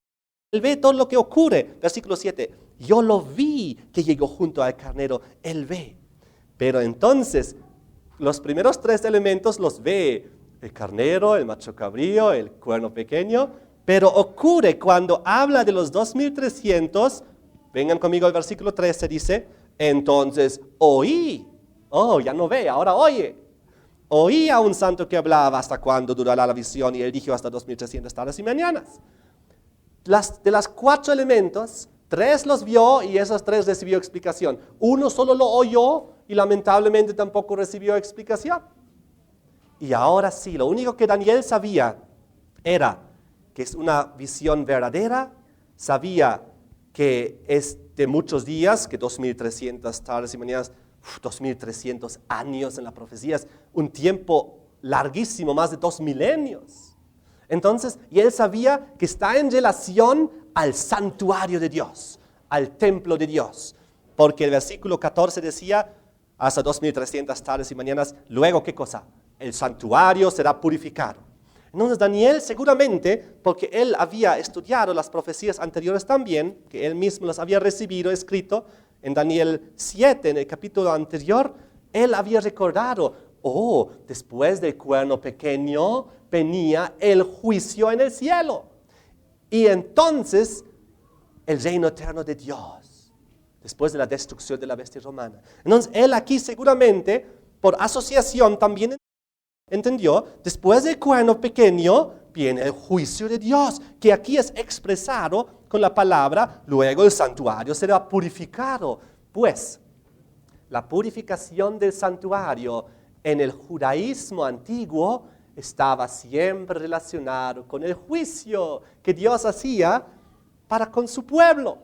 ve todo lo que ocurre. Versículo 7, yo lo vi que llegó junto al carnero, él ve. Pero entonces, los primeros 3 elementos los ve el carnero, el macho cabrío, el cuerno pequeño, pero ocurre cuando habla de los 2300, vengan conmigo al versículo 13, dice, entonces oí, ya no ve, ahora oye. Oí a un santo que hablaba hasta cuándo durará la visión y él dijo hasta 2300 tardes y mañanas. De los 4 elementos, 3 los vio y esos 3 recibió explicación. Uno solo lo oyó y lamentablemente tampoco recibió explicación. Y ahora sí, lo único que Daniel sabía era que es una visión verdadera, sabía que es de muchos días, que 2300 tardes y mañanas, 2300 años en la profecía, es un tiempo larguísimo, más de 2 milenios. Entonces, y él sabía que está en relación al santuario de Dios, al templo de Dios, porque el versículo 14 decía, hasta 2300 tardes y mañanas, luego, ¿qué cosa? El santuario será purificado. Entonces Daniel seguramente, porque él había estudiado las profecías anteriores también, que él mismo las había recibido, escrito, en Daniel 7, en el capítulo anterior, él había recordado, después del cuerno pequeño venía el juicio en el cielo. Y entonces el reino eterno de Dios, después de la destrucción de la bestia romana. Entonces él aquí seguramente, por asociación también entendió, después del cuerno pequeño viene el juicio de Dios, que aquí es expresado con la palabra, luego el santuario será purificado. Pues, la purificación del santuario en el judaísmo antiguo estaba siempre relacionado con el juicio que Dios hacía para con su pueblo.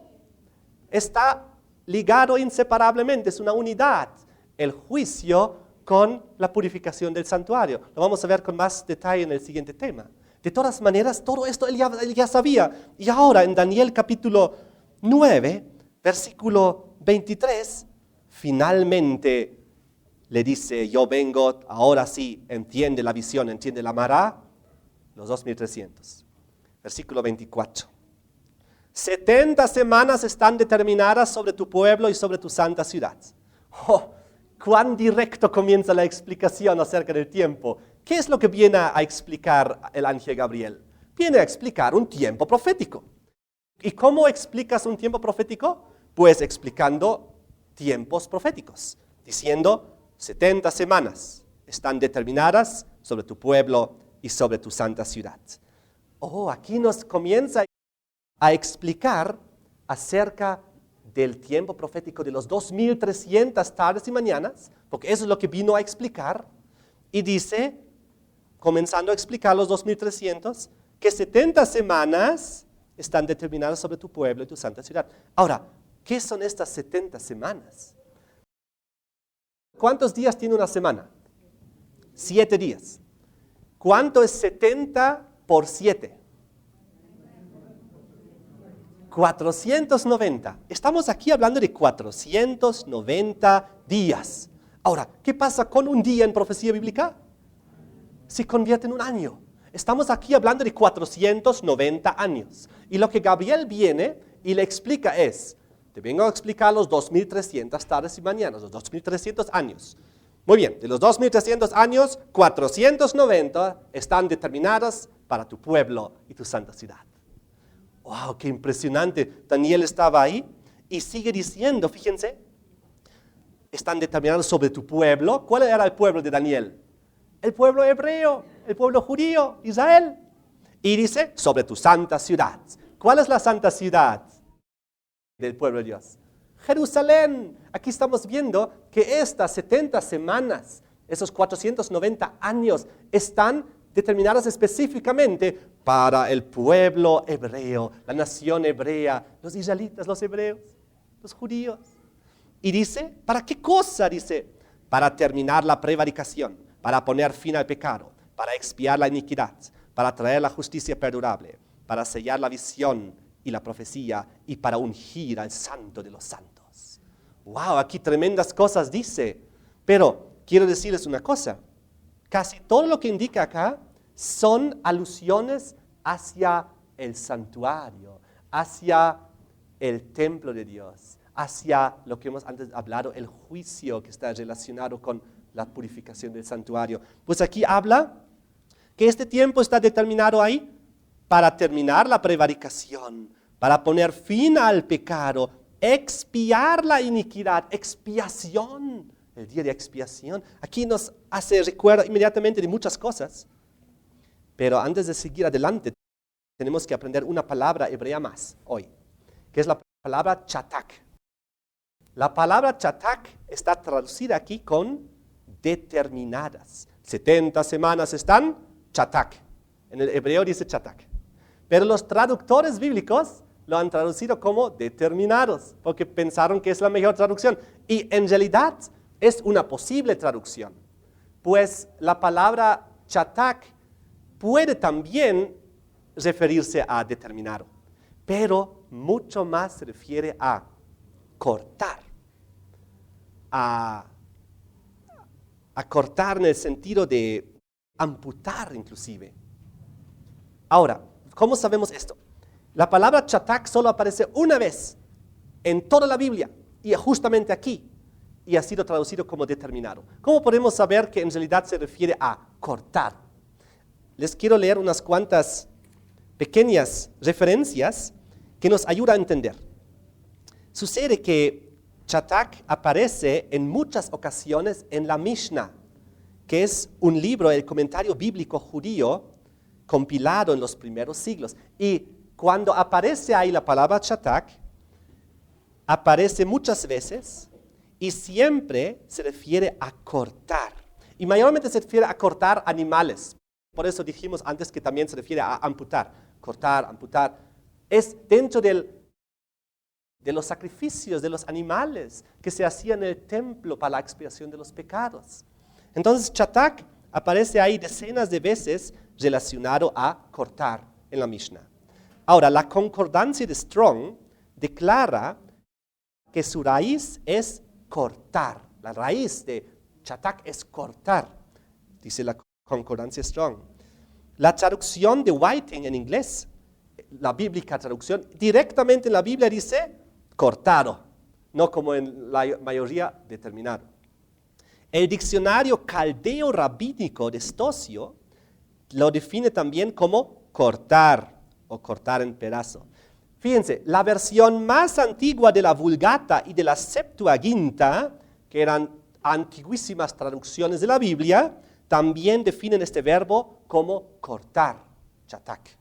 Está ligado inseparablemente, es una unidad, el juicio con la purificación del santuario. Lo vamos a ver con más detalle en el siguiente tema. De todas maneras, todo esto él ya sabía. Y ahora en Daniel capítulo 9, versículo 23, finalmente le dice, yo vengo, ahora sí, entiende la visión, entiende la mará, los 2300. Versículo 24. 70 semanas están determinadas sobre tu pueblo y sobre tu santa ciudad. Cuán directo comienza la explicación acerca del tiempo. ¿Qué es lo que viene a explicar el ángel Gabriel? Viene a explicar un tiempo profético. ¿Y cómo explicas un tiempo profético? Pues explicando tiempos proféticos, diciendo 70 semanas están determinadas sobre tu pueblo y sobre tu santa ciudad. Aquí nos comienza a explicar acerca del tiempo profético de los 2300 tardes y mañanas, porque eso es lo que vino a explicar, y dice, comenzando a explicar los 2300, que 70 semanas están determinadas sobre tu pueblo y tu santa ciudad. Ahora, ¿qué son estas 70 semanas? ¿Cuántos días tiene una semana? 7 días. ¿Cuánto es 70 por 7? 490. Estamos aquí hablando de 490 días. Ahora, ¿qué pasa con un día en profecía bíblica? Se convierte en un año. Estamos aquí hablando de 490 años. Y lo que Gabriel viene y le explica es, te vengo a explicar los 2300 tardes y mañanas, los 2300 años. Muy bien, de los 2300 años, 490 están determinadas para tu pueblo y tu santa ciudad. ¡Wow! ¡Qué impresionante! Daniel estaba ahí y sigue diciendo, fíjense, están determinados sobre tu pueblo. ¿Cuál era el pueblo de Daniel? El pueblo hebreo, el pueblo judío, Israel. Y dice, sobre tu santa ciudad. ¿Cuál es la santa ciudad del pueblo de Dios? Jerusalén. Aquí estamos viendo que estas 70 semanas, esos 490 años, están determinadas específicamente para el pueblo hebreo, la nación hebrea, los israelitas, los hebreos, los judíos. Y dice, ¿para qué cosa? Dice, para terminar la prevaricación, para poner fin al pecado, para expiar la iniquidad, para traer la justicia perdurable, para sellar la visión y la profecía y para ungir al santo de los santos. ¡Wow! Aquí tremendas cosas dice. Pero quiero decirles una cosa. Casi todo lo que indica acá son alusiones hacia el santuario, hacia el templo de Dios, hacia lo que hemos antes hablado, el juicio que está relacionado con la purificación del santuario. Pues aquí habla que este tiempo está determinado ahí para terminar la prevaricación, para poner fin al pecado, expiar la iniquidad, expiación, el día de expiación. Aquí nos hace recuerdo inmediatamente de muchas cosas, pero antes de seguir adelante, tenemos que aprender una palabra hebrea más hoy, que es la palabra chatak. La palabra chatak está traducida aquí con determinadas. 70 semanas están chatak. En el hebreo dice chatak. Pero los traductores bíblicos lo han traducido como determinados, porque pensaron que es la mejor traducción. Y en realidad es una posible traducción, pues la palabra chatak puede también referirse a determinado, pero mucho más se refiere a cortar, a cortar en el sentido de amputar inclusive. Ahora, ¿cómo sabemos esto? La palabra chatak solo aparece una vez en toda la Biblia y justamente aquí, y ha sido traducido como determinado. ¿Cómo podemos saber que en realidad se refiere a cortar? Les quiero leer unas cuantas pequeñas referencias que nos ayudan a entender. Sucede que chatak aparece en muchas ocasiones en la Mishnah, que es un libro, el comentario bíblico judío, compilado en los primeros siglos. Y cuando aparece ahí la palabra chatak, aparece muchas veces y siempre se refiere a cortar. Y mayormente se refiere a cortar animales. Por eso dijimos antes que también se refiere a amputar. Cortar, amputar. Es dentro de los sacrificios de los animales que se hacían en el templo para la expiación de los pecados. Entonces, chatak aparece ahí decenas de veces relacionado a cortar en la Mishnah. Ahora, la concordancia de Strong declara que su raíz es cortar. La raíz de chatak es cortar, dice la concordancia Strong. La traducción de Whiting en inglés, la bíblica traducción, directamente en la Biblia dice cortado, no como en la mayoría determinado. El diccionario caldeo rabínico de Stossio lo define también como cortar o cortar en pedazo. Fíjense, la versión más antigua de la Vulgata y de la Septuaginta, que eran antiguísimas traducciones de la Biblia, también definen este verbo como cortar, chatak.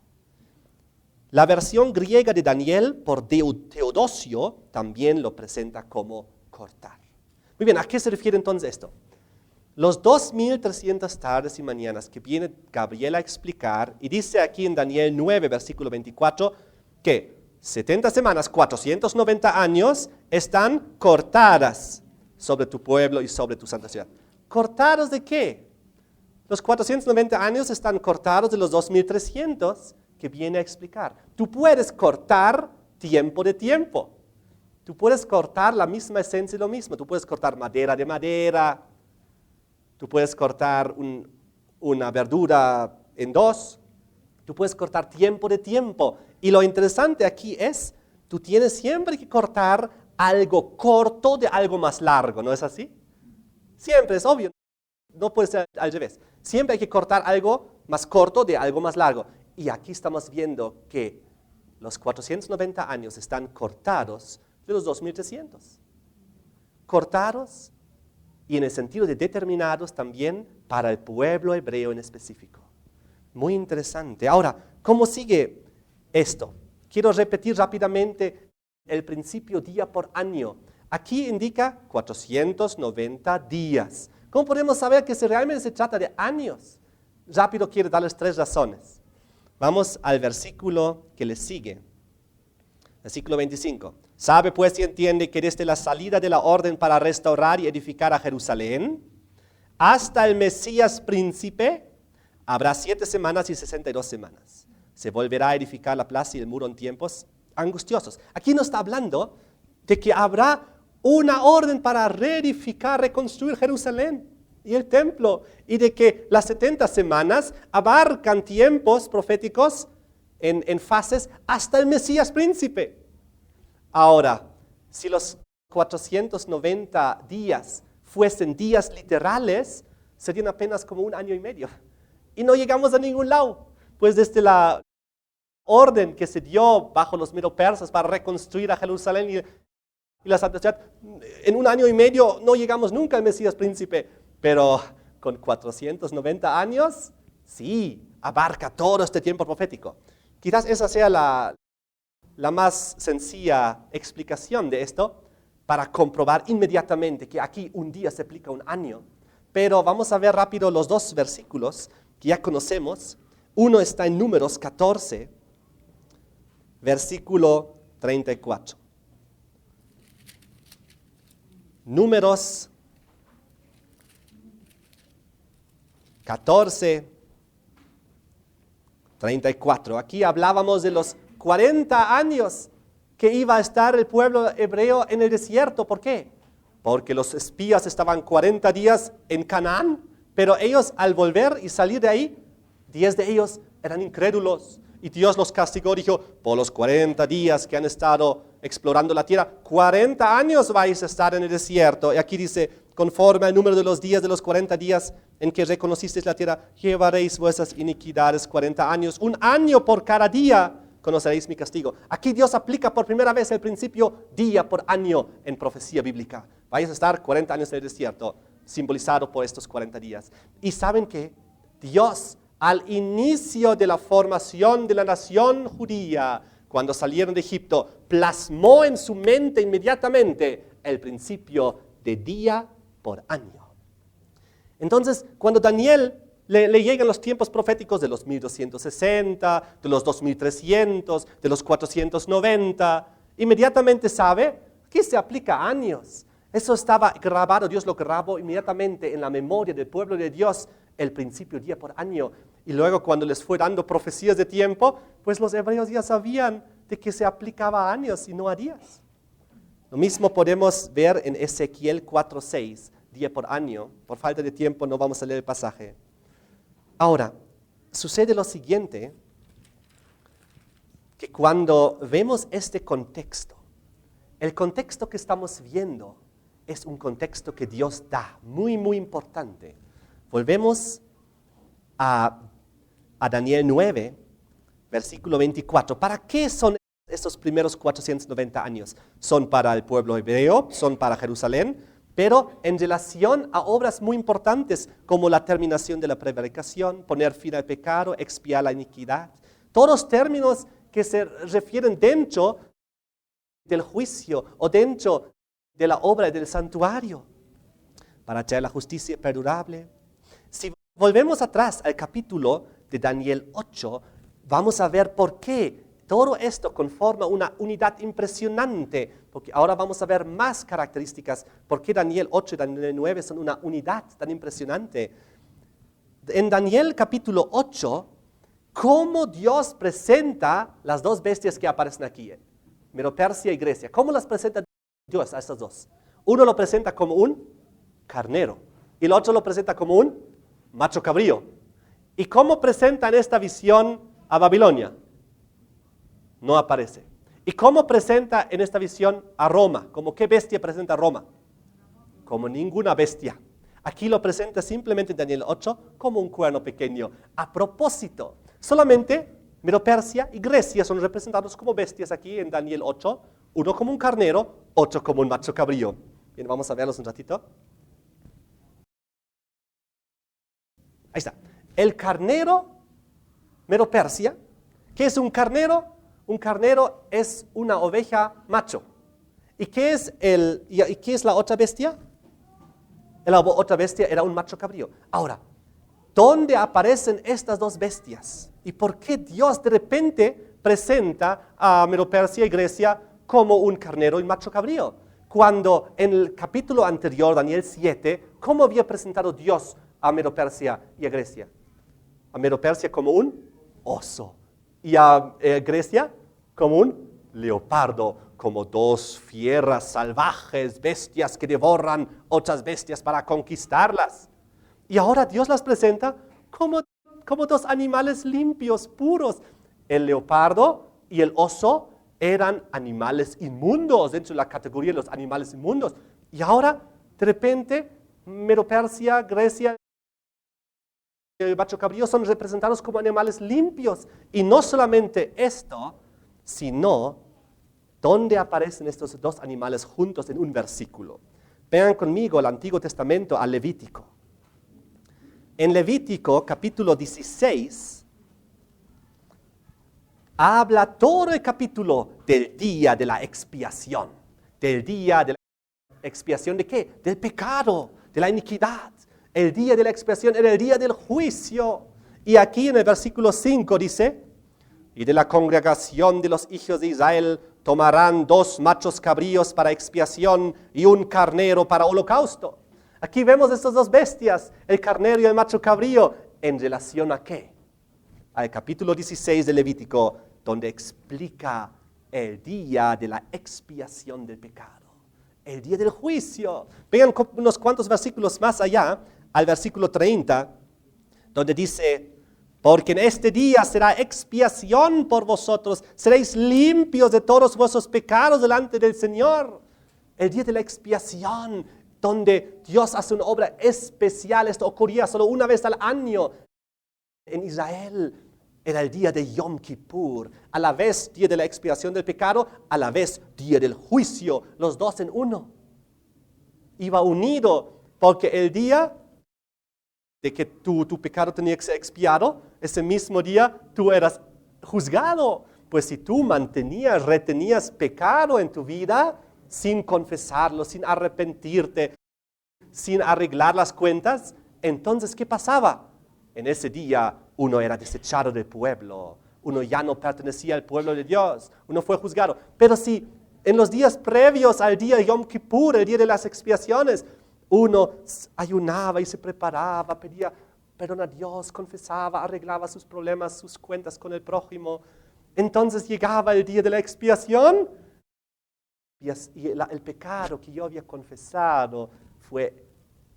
La versión griega de Daniel por Teodosio también lo presenta como cortar. Muy bien, ¿a qué se refiere entonces esto? Los 2300 tardes y mañanas que viene Gabriel a explicar, y dice aquí en Daniel 9, versículo 24, que 70 semanas, 490 años, están cortadas sobre tu pueblo y sobre tu santa ciudad. ¿Cortados de qué? Los 490 años están cortados de los 2300 que viene a explicar. Tú puedes cortar tiempo de tiempo. Tú puedes cortar la misma esencia de lo mismo. Tú puedes cortar madera de madera. Tú puedes cortar una verdura en dos. Tú puedes cortar tiempo de tiempo. Y lo interesante aquí es, tú tienes siempre que cortar algo corto de algo más largo, ¿no es así? Siempre, es obvio. No puede ser al revés. Siempre hay que cortar algo más corto de algo más largo. Y aquí estamos viendo que los 490 años están cortados de los 2300. Cortados y en el sentido de determinados también para el pueblo hebreo en específico. Muy interesante. Ahora, ¿cómo sigue esto? Quiero repetir rápidamente el principio día por año. Aquí indica 490 días. ¿Cómo podemos saber que realmente se trata de años? Rápido quiero darles 3 razones. Vamos al versículo que le sigue. Versículo 25. ¿Sabe pues y entiende que desde la salida de la orden para restaurar y edificar a Jerusalén hasta el Mesías príncipe habrá 7 semanas y 62 semanas? Se volverá a edificar la plaza y el muro en tiempos angustiosos. Aquí no está hablando de que habrá una orden para reedificar, reconstruir Jerusalén y el templo, y de que las 70 semanas abarcan tiempos proféticos en fases hasta el Mesías príncipe. Ahora, si los 490 días fuesen días literales, serían apenas como 1 año y medio. Y no llegamos a ningún lado, pues desde la orden que se dio bajo los medo-persas para reconstruir a Jerusalén y la Santa Ciudad, en 1 año y medio no llegamos nunca al Mesías príncipe, pero con 490 años, sí, abarca todo este tiempo profético. Quizás esa sea la más sencilla explicación de esto, para comprobar inmediatamente que aquí un día se aplica 1 año. Pero vamos a ver rápido los 2 versículos que ya conocemos. Uno está en Números 14, versículo 34. Números 14, 34. Aquí hablábamos de los 40 años que iba a estar el pueblo hebreo en el desierto. ¿Por qué? Porque los espías estaban 40 días en Canaán, pero ellos al volver y salir de ahí, 10 de ellos eran incrédulos. Y Dios los castigó, dijo, por los 40 días que han estado explorando la tierra, 40 años vais a estar en el desierto. Y aquí dice, conforme al número de los días de los 40 días en que reconocisteis la tierra, llevaréis vuestras iniquidades 40 años, 1 año por cada día, conoceréis mi castigo. Aquí Dios aplica por primera vez el principio día por año en profecía bíblica. Vais a estar 40 años en el desierto, simbolizado por estos 40 días. Y ¿saben qué? Dios, al inicio de la formación de la nación judía, cuando salieron de Egipto, plasmó en su mente inmediatamente el principio de día por año. Entonces, cuando Daniel le llegan los tiempos proféticos de los 1260, de los 2300, de los 490, inmediatamente sabe que se aplica a años. Eso estaba grabado, Dios lo grabó inmediatamente en la memoria del pueblo de Dios, el principio día por año. Y luego cuando les fue dando profecías de tiempo, pues los hebreos ya sabían de que se aplicaba a años y no a días. Lo mismo podemos ver en Ezequiel 4:6, día por año. Por falta de tiempo no vamos a leer el pasaje. Ahora, sucede lo siguiente, que cuando vemos este contexto, el contexto que estamos viendo es un contexto que Dios da, muy, muy importante. Volvemos a Daniel 9, versículo 24. ¿Para qué son estos primeros 490 años? Son para el pueblo hebreo, son para Jerusalén, pero en relación a obras muy importantes como la terminación de la prevaricación, poner fin al pecado, expiar la iniquidad. Todos términos que se refieren dentro del juicio o dentro de la obra del santuario para hacer la justicia perdurable. Si volvemos atrás al capítulo de Daniel 8, vamos a ver por qué todo esto conforma una unidad impresionante, porque ahora vamos a ver más características, por qué Daniel 8 y Daniel 9 son una unidad tan impresionante. En Daniel capítulo 8, cómo Dios presenta las 2 bestias que aparecen aquí, Medo-Persia y Grecia. ¿Cómo las presenta Dios a estas 2? Uno lo presenta como un carnero y el otro lo presenta como un macho cabrío. ¿Y cómo presenta en esta visión a Babilonia? No aparece. ¿Y cómo presenta en esta visión a Roma? ¿Cómo qué bestia presenta a Roma? Como ninguna bestia. Aquí lo presenta simplemente en Daniel 8 como un cuerno pequeño. A propósito, solamente Medo-Persia y Grecia son representados como bestias aquí en Daniel 8. Uno como un carnero, otro como un macho cabrío. Bien, vamos a verlos un ratito. Ahí está. El carnero, Medo-Persia. ¿Qué es un carnero? Un carnero es una oveja macho. ¿Y qué es la otra bestia? La otra bestia era un macho cabrío. Ahora, ¿dónde aparecen estas 2 bestias? ¿Y por qué Dios de repente presenta a Medo-Persia y Grecia como un carnero y macho cabrío? Cuando en el capítulo anterior, Daniel 7, ¿cómo había presentado Dios a Medo-Persia y a Grecia? A Medo-Persia como un oso y a Grecia como un leopardo como dos fieras salvajes, bestias que devoran otras bestias para conquistarlas. Y ahora Dios las presenta como dos animales limpios, puros. El leopardo y el oso eran animales inmundos dentro de la categoría de los animales inmundos. Y ahora, de repente, Medo-Persia, Grecia, el macho cabrío son representados como animales limpios. Y no solamente esto, sino donde aparecen estos dos animales juntos en un versículo. Vean conmigo el Antiguo Testamento al Levítico. En Levítico capítulo 16, habla todo el capítulo del día de la expiación. ¿Del día de la expiación de qué? Del pecado, de la iniquidad. El día de la expiación era el día del juicio. Y aquí en el versículo 5 dice, y de la congregación de los hijos de Israel tomarán 2 machos cabríos para expiación y un carnero para holocausto. Aquí vemos estas dos bestias, el carnero y el macho cabrío, ¿en relación a qué? Al capítulo 16 de Levítico, donde explica el día de la expiación del pecado, el día del juicio. Vean unos cuantos versículos más allá, al versículo 30, donde dice, porque en este día será expiación por vosotros, seréis limpios de todos vuestros pecados delante del Señor. El día de la expiación, donde Dios hace una obra especial. Esto ocurría solo una vez al año. En Israel era el día de Yom Kippur, a la vez día de la expiación del pecado, a la vez día del juicio, los dos en uno. Iba unido, porque el día de que tu pecado tenía que ser expiado, ese mismo día tú eras juzgado. Pues si tú retenías pecado en tu vida, sin confesarlo, sin arrepentirte, sin arreglar las cuentas, entonces, ¿qué pasaba? En ese día uno era desechado del pueblo, uno ya no pertenecía al pueblo de Dios, uno fue juzgado. Pero si en los días previos al día Yom Kippur, el día de las expiaciones, uno ayunaba y se preparaba, pedía perdón a Dios, confesaba, arreglaba sus problemas, sus cuentas con el prójimo, entonces llegaba el día de la expiación, y el pecado que yo había confesado fue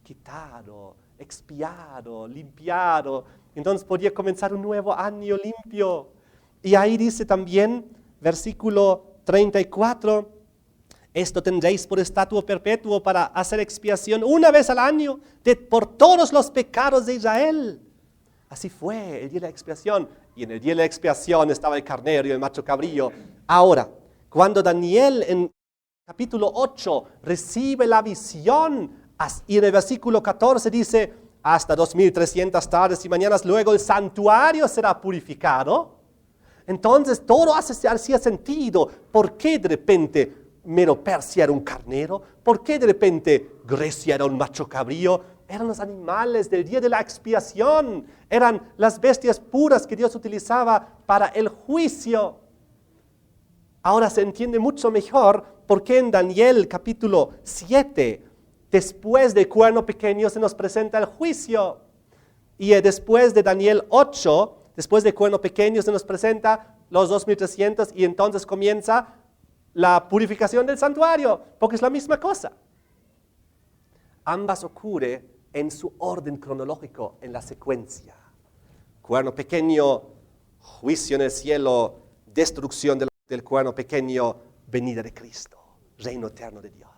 quitado, expiado, limpiado. Entonces podía comenzar un nuevo año limpio. Y ahí dice también, versículo 34, esto tendréis por estatuto perpetuo para hacer expiación una vez al año por todos los pecados de Israel. Así fue el día de la expiación. Y en el día de la expiación estaba el carnero y el macho cabrío. Ahora, cuando Daniel en capítulo 8 recibe la visión, y en el versículo 14 dice, hasta 2300 tardes y mañanas luego el santuario será purificado. Entonces todo hacía sentido. ¿Por qué de repente Medo-Persia era un carnero? ¿Por qué de repente Grecia era un macho cabrío? Eran los animales del día de la expiación. Eran las bestias puras que Dios utilizaba para el juicio. Ahora se entiende mucho mejor por qué en Daniel capítulo 7, después del cuerno pequeño se nos presenta el juicio. Y después de Daniel 8, después del cuerno pequeño se nos presenta los 2300 y entonces comienza la purificación del santuario, porque es la misma cosa. Ambas ocurren en su orden cronológico, en la secuencia. Cuerno pequeño, juicio en el cielo, destrucción del cuerno pequeño, venida de Cristo, reino eterno de Dios.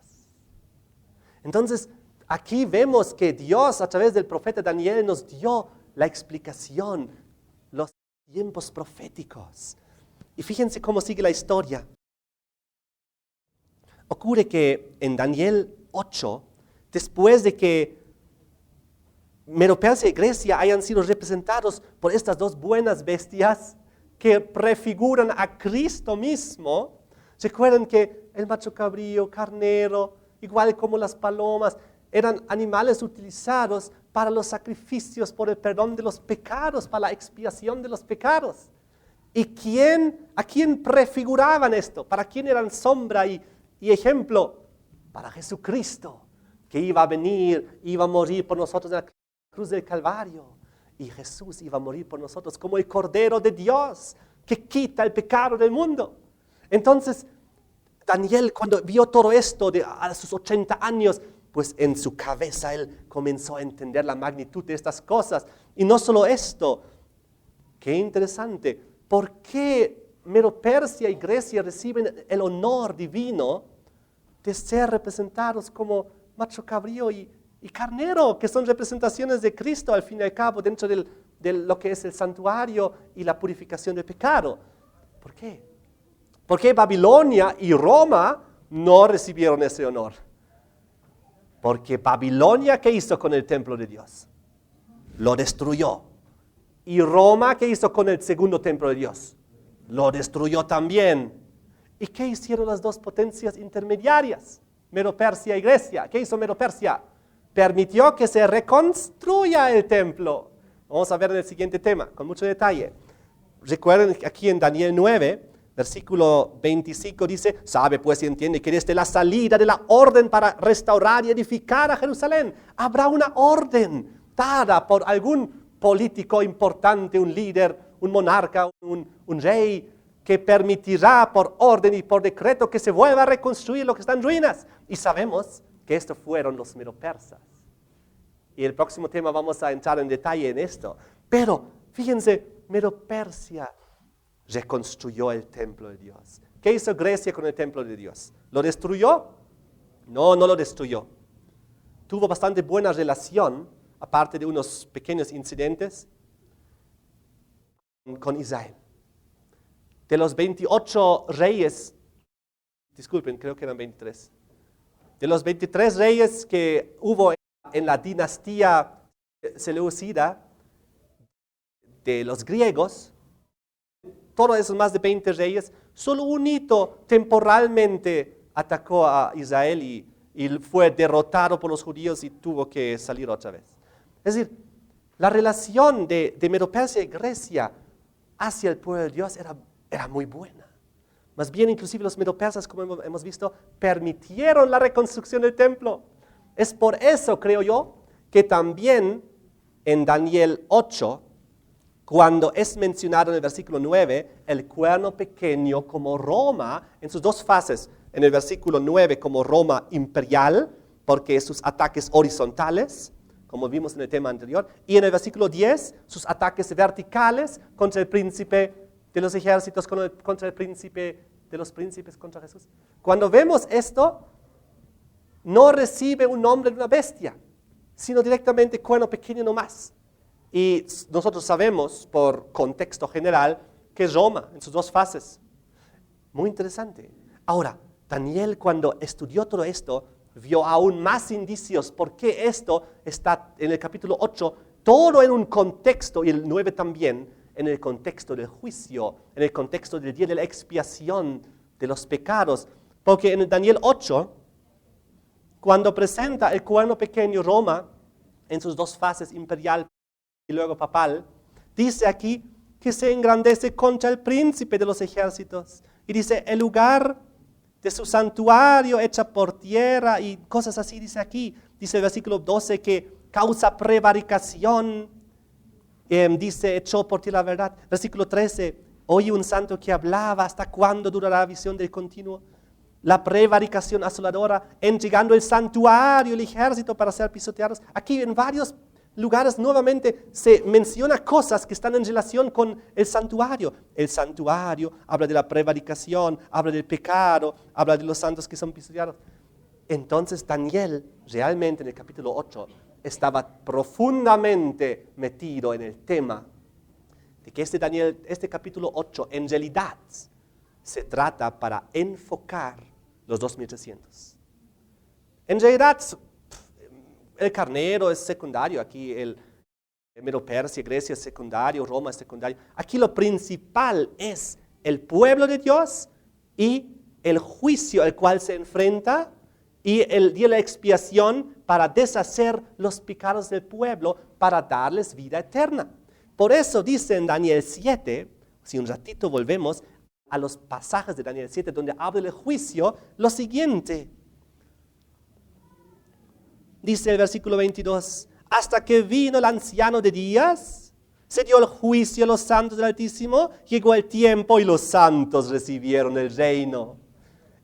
Entonces, aquí vemos que Dios, a través del profeta Daniel, nos dio la explicación, los tiempos proféticos. Y fíjense cómo sigue la historia. Ocurre que en Daniel 8, después de que Medo-Persia y Grecia hayan sido representados por estas dos buenas bestias que prefiguran a Cristo mismo, recuerden que el macho cabrío, carnero, igual como las palomas, eran animales utilizados para los sacrificios por el perdón de los pecados, para la expiación de los pecados. ¿Y a quién prefiguraban esto? ¿Para quién eran sombra y ejemplo? Para Jesucristo, que iba a venir, iba a morir por nosotros en la cruz del Calvario. Y Jesús iba a morir por nosotros como el Cordero de Dios, que quita el pecado del mundo. Entonces, Daniel, cuando vio todo esto a sus 80 años, pues en su cabeza él comenzó a entender la magnitud de estas cosas. Y no solo esto, qué interesante, ¿por qué Medo-Persia y Grecia reciben el honor divino de ser representados como macho cabrío y carnero, que son representaciones de Cristo al fin y al cabo dentro de lo que es el santuario y la purificación del pecado? ¿Por qué? ¿Por qué Babilonia y Roma no recibieron ese honor? Porque Babilonia, ¿qué hizo con el templo de Dios? Lo destruyó. ¿Y Roma qué hizo con el segundo templo de Dios? Lo destruyó también. ¿Y qué hicieron las dos potencias intermediarias? Medo-Persia y Grecia. ¿Qué hizo Medo-Persia? Permitió que se reconstruya el templo. Vamos a ver en el siguiente tema, con mucho detalle. Recuerden que aquí en Daniel 9, versículo 25 dice, sabe pues y entiende que desde la salida de la orden para restaurar y edificar a Jerusalén, habrá una orden dada por algún político importante, un líder, un monarca, un rey, que permitirá por orden y por decreto que se vuelva a reconstruir lo que está en ruinas. Y sabemos que estos fueron los medo-persas. Y el próximo tema vamos a entrar en detalle en esto. Pero fíjense, Medo-Persia reconstruyó el templo de Dios. ¿Qué hizo Grecia con el templo de Dios? ¿Lo destruyó? No, no lo destruyó. Tuvo bastante buena relación, aparte de unos pequeños incidentes, con Israel. De los 28 reyes, disculpen, creo que eran 23. De los 23 reyes que hubo en la dinastía seleucida de los griegos, todos esos más de 20 reyes, solo un hito temporalmente atacó a Israel y fue derrotado por los judíos y tuvo que salir otra vez. Es decir, la relación de Medo-Persia y Grecia hacia el pueblo de Dios era muy buena. Más bien, inclusive los medo-persas, como hemos visto, permitieron la reconstrucción del templo. Es por eso, creo yo, que también en Daniel 8, cuando es mencionado en el versículo 9, el cuerno pequeño como Roma, en sus dos fases, en el versículo 9 como Roma imperial, porque sus ataques horizontales, como vimos en el tema anterior, y en el versículo 10, sus ataques verticales contra el príncipe de los ejércitos, contra el príncipe de los príncipes, contra Jesús. Cuando vemos esto, no recibe un nombre de una bestia, sino directamente cuerno pequeño nomás. Y nosotros sabemos, por contexto general, que es Roma, en sus dos fases. Muy interesante. Ahora, Daniel, cuando estudió todo esto, vio aún más indicios por qué esto está en el capítulo 8, todo en un contexto, y el 9 también, en el contexto del juicio, en el contexto del día de la expiación de los pecados. Porque en Daniel 8, cuando presenta el cuerno pequeño Roma, en sus dos fases, imperial y luego papal, dice aquí que se engrandece contra el príncipe de los ejércitos. Y dice, el lugar de su santuario hecha por tierra y cosas así, dice aquí. Dice el versículo 12 que causa prevaricación, dice, echó por ti la verdad. Versículo 13, oye un santo que hablaba, ¿hasta cuándo durará la visión del continuo? La prevaricación asoladora, entregando el santuario, el ejército para ser pisoteados. Aquí en varios lugares nuevamente se menciona cosas que están en relación con el santuario. El santuario habla de la prevaricación, habla del pecado, habla de los santos que son pisoteados. Entonces Daniel realmente en el capítulo 8 estaba profundamente metido en el tema de que este capítulo 8 en realidad se trata para enfocar los 2300. En realidad, el carnero es secundario, aquí el Medo-Persia, Grecia es secundario, Roma es secundario. Aquí lo principal es el pueblo de Dios y el juicio al cual se enfrenta y el día de la expiación para deshacer los pecados del pueblo, para darles vida eterna. Por eso dice en Daniel 7, si un ratito volvemos a los pasajes de Daniel 7, donde habla del juicio, lo siguiente. Dice el versículo 22, hasta que vino el anciano de días, Se dio el juicio a los santos del Altísimo, llegó el tiempo y los santos recibieron el reino.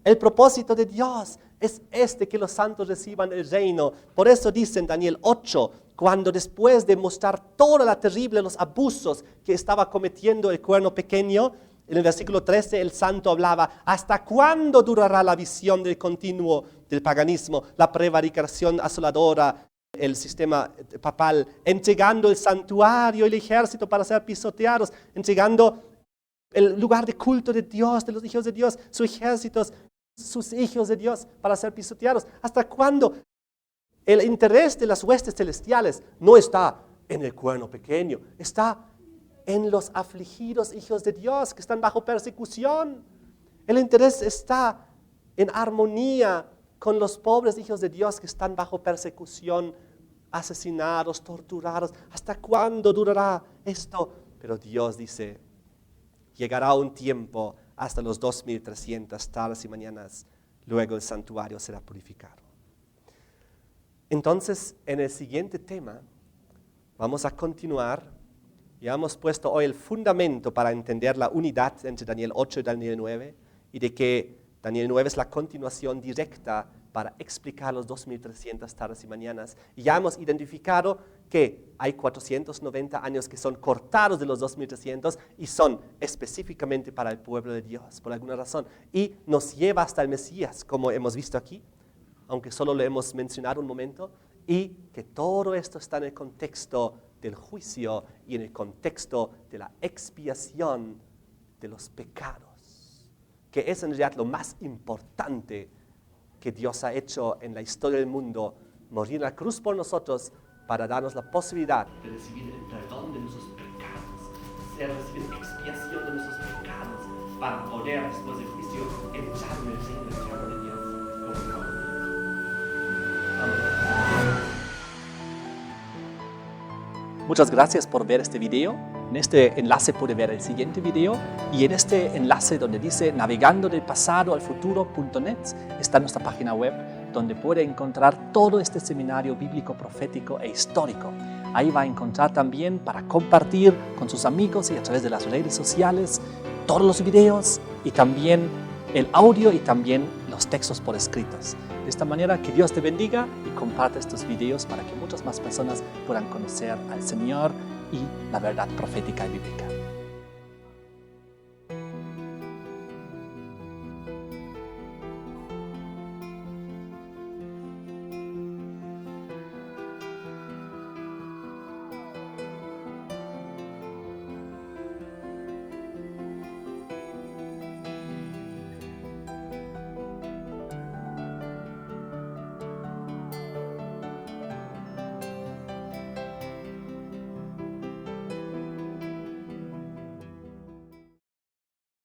El propósito de Dios es que los santos reciban el reino. Por eso dice en Daniel 8, cuando después de mostrar toda la terrible, los abusos que estaba cometiendo el cuerno pequeño, en el versículo 13 el santo hablaba, ¿hasta cuándo durará la visión del continuo del paganismo, la prevaricación asoladora, el sistema papal, entregando el santuario y el ejército para ser pisoteados, entregando el lugar de culto de Dios, de los hijos de Dios, sus ejércitos, sus hijos de Dios para ser pisoteados? ¿Hasta cuándo? El interés de las huestes celestiales no está en el cuerno pequeño, está en los afligidos hijos de Dios que están bajo persecución. El interés está en armonía con los pobres hijos de Dios que están bajo persecución, asesinados, torturados. ¿Hasta cuándo durará esto? Pero Dios dice, llegará un tiempo hasta los 2300 tardes y mañanas, luego el santuario será purificado. Entonces, en el siguiente tema, vamos a continuar. Ya hemos puesto hoy el fundamento para entender la unidad entre Daniel 8 y Daniel 9 y de que Daniel 9 es la continuación directa para explicar los 2300 tardes y mañanas. Y ya hemos identificado que hay 490 años que son cortados de los 2300 y son específicamente para el pueblo de Dios, por alguna razón. Y nos lleva hasta el Mesías, como hemos visto aquí, aunque solo lo hemos mencionado un momento, y que todo esto está en el contexto del juicio y en el contexto de la expiación de los pecados, que es en realidad lo más importante que Dios ha hecho en la historia del mundo, morir en la cruz por nosotros para darnos la posibilidad de recibir el perdón de nuestros pecados, de recibir expiación de nuestros pecados, para poder después del juicio entrar en el reino eterno de Dios como hijos de Dios. Amén. Muchas gracias por ver este video. En este enlace puede ver el siguiente video y en este enlace donde dice navegando del pasado al futuro.net está nuestra página web donde puede encontrar todo este seminario bíblico, profético e histórico. Ahí va a encontrar también para compartir con sus amigos y a través de las redes sociales todos los videos y también el audio y también los textos por escritos. De esta manera que Dios te bendiga y comparte estos videos para que muchas más personas puedan conocer al Señor y la verdad profética y bíblica.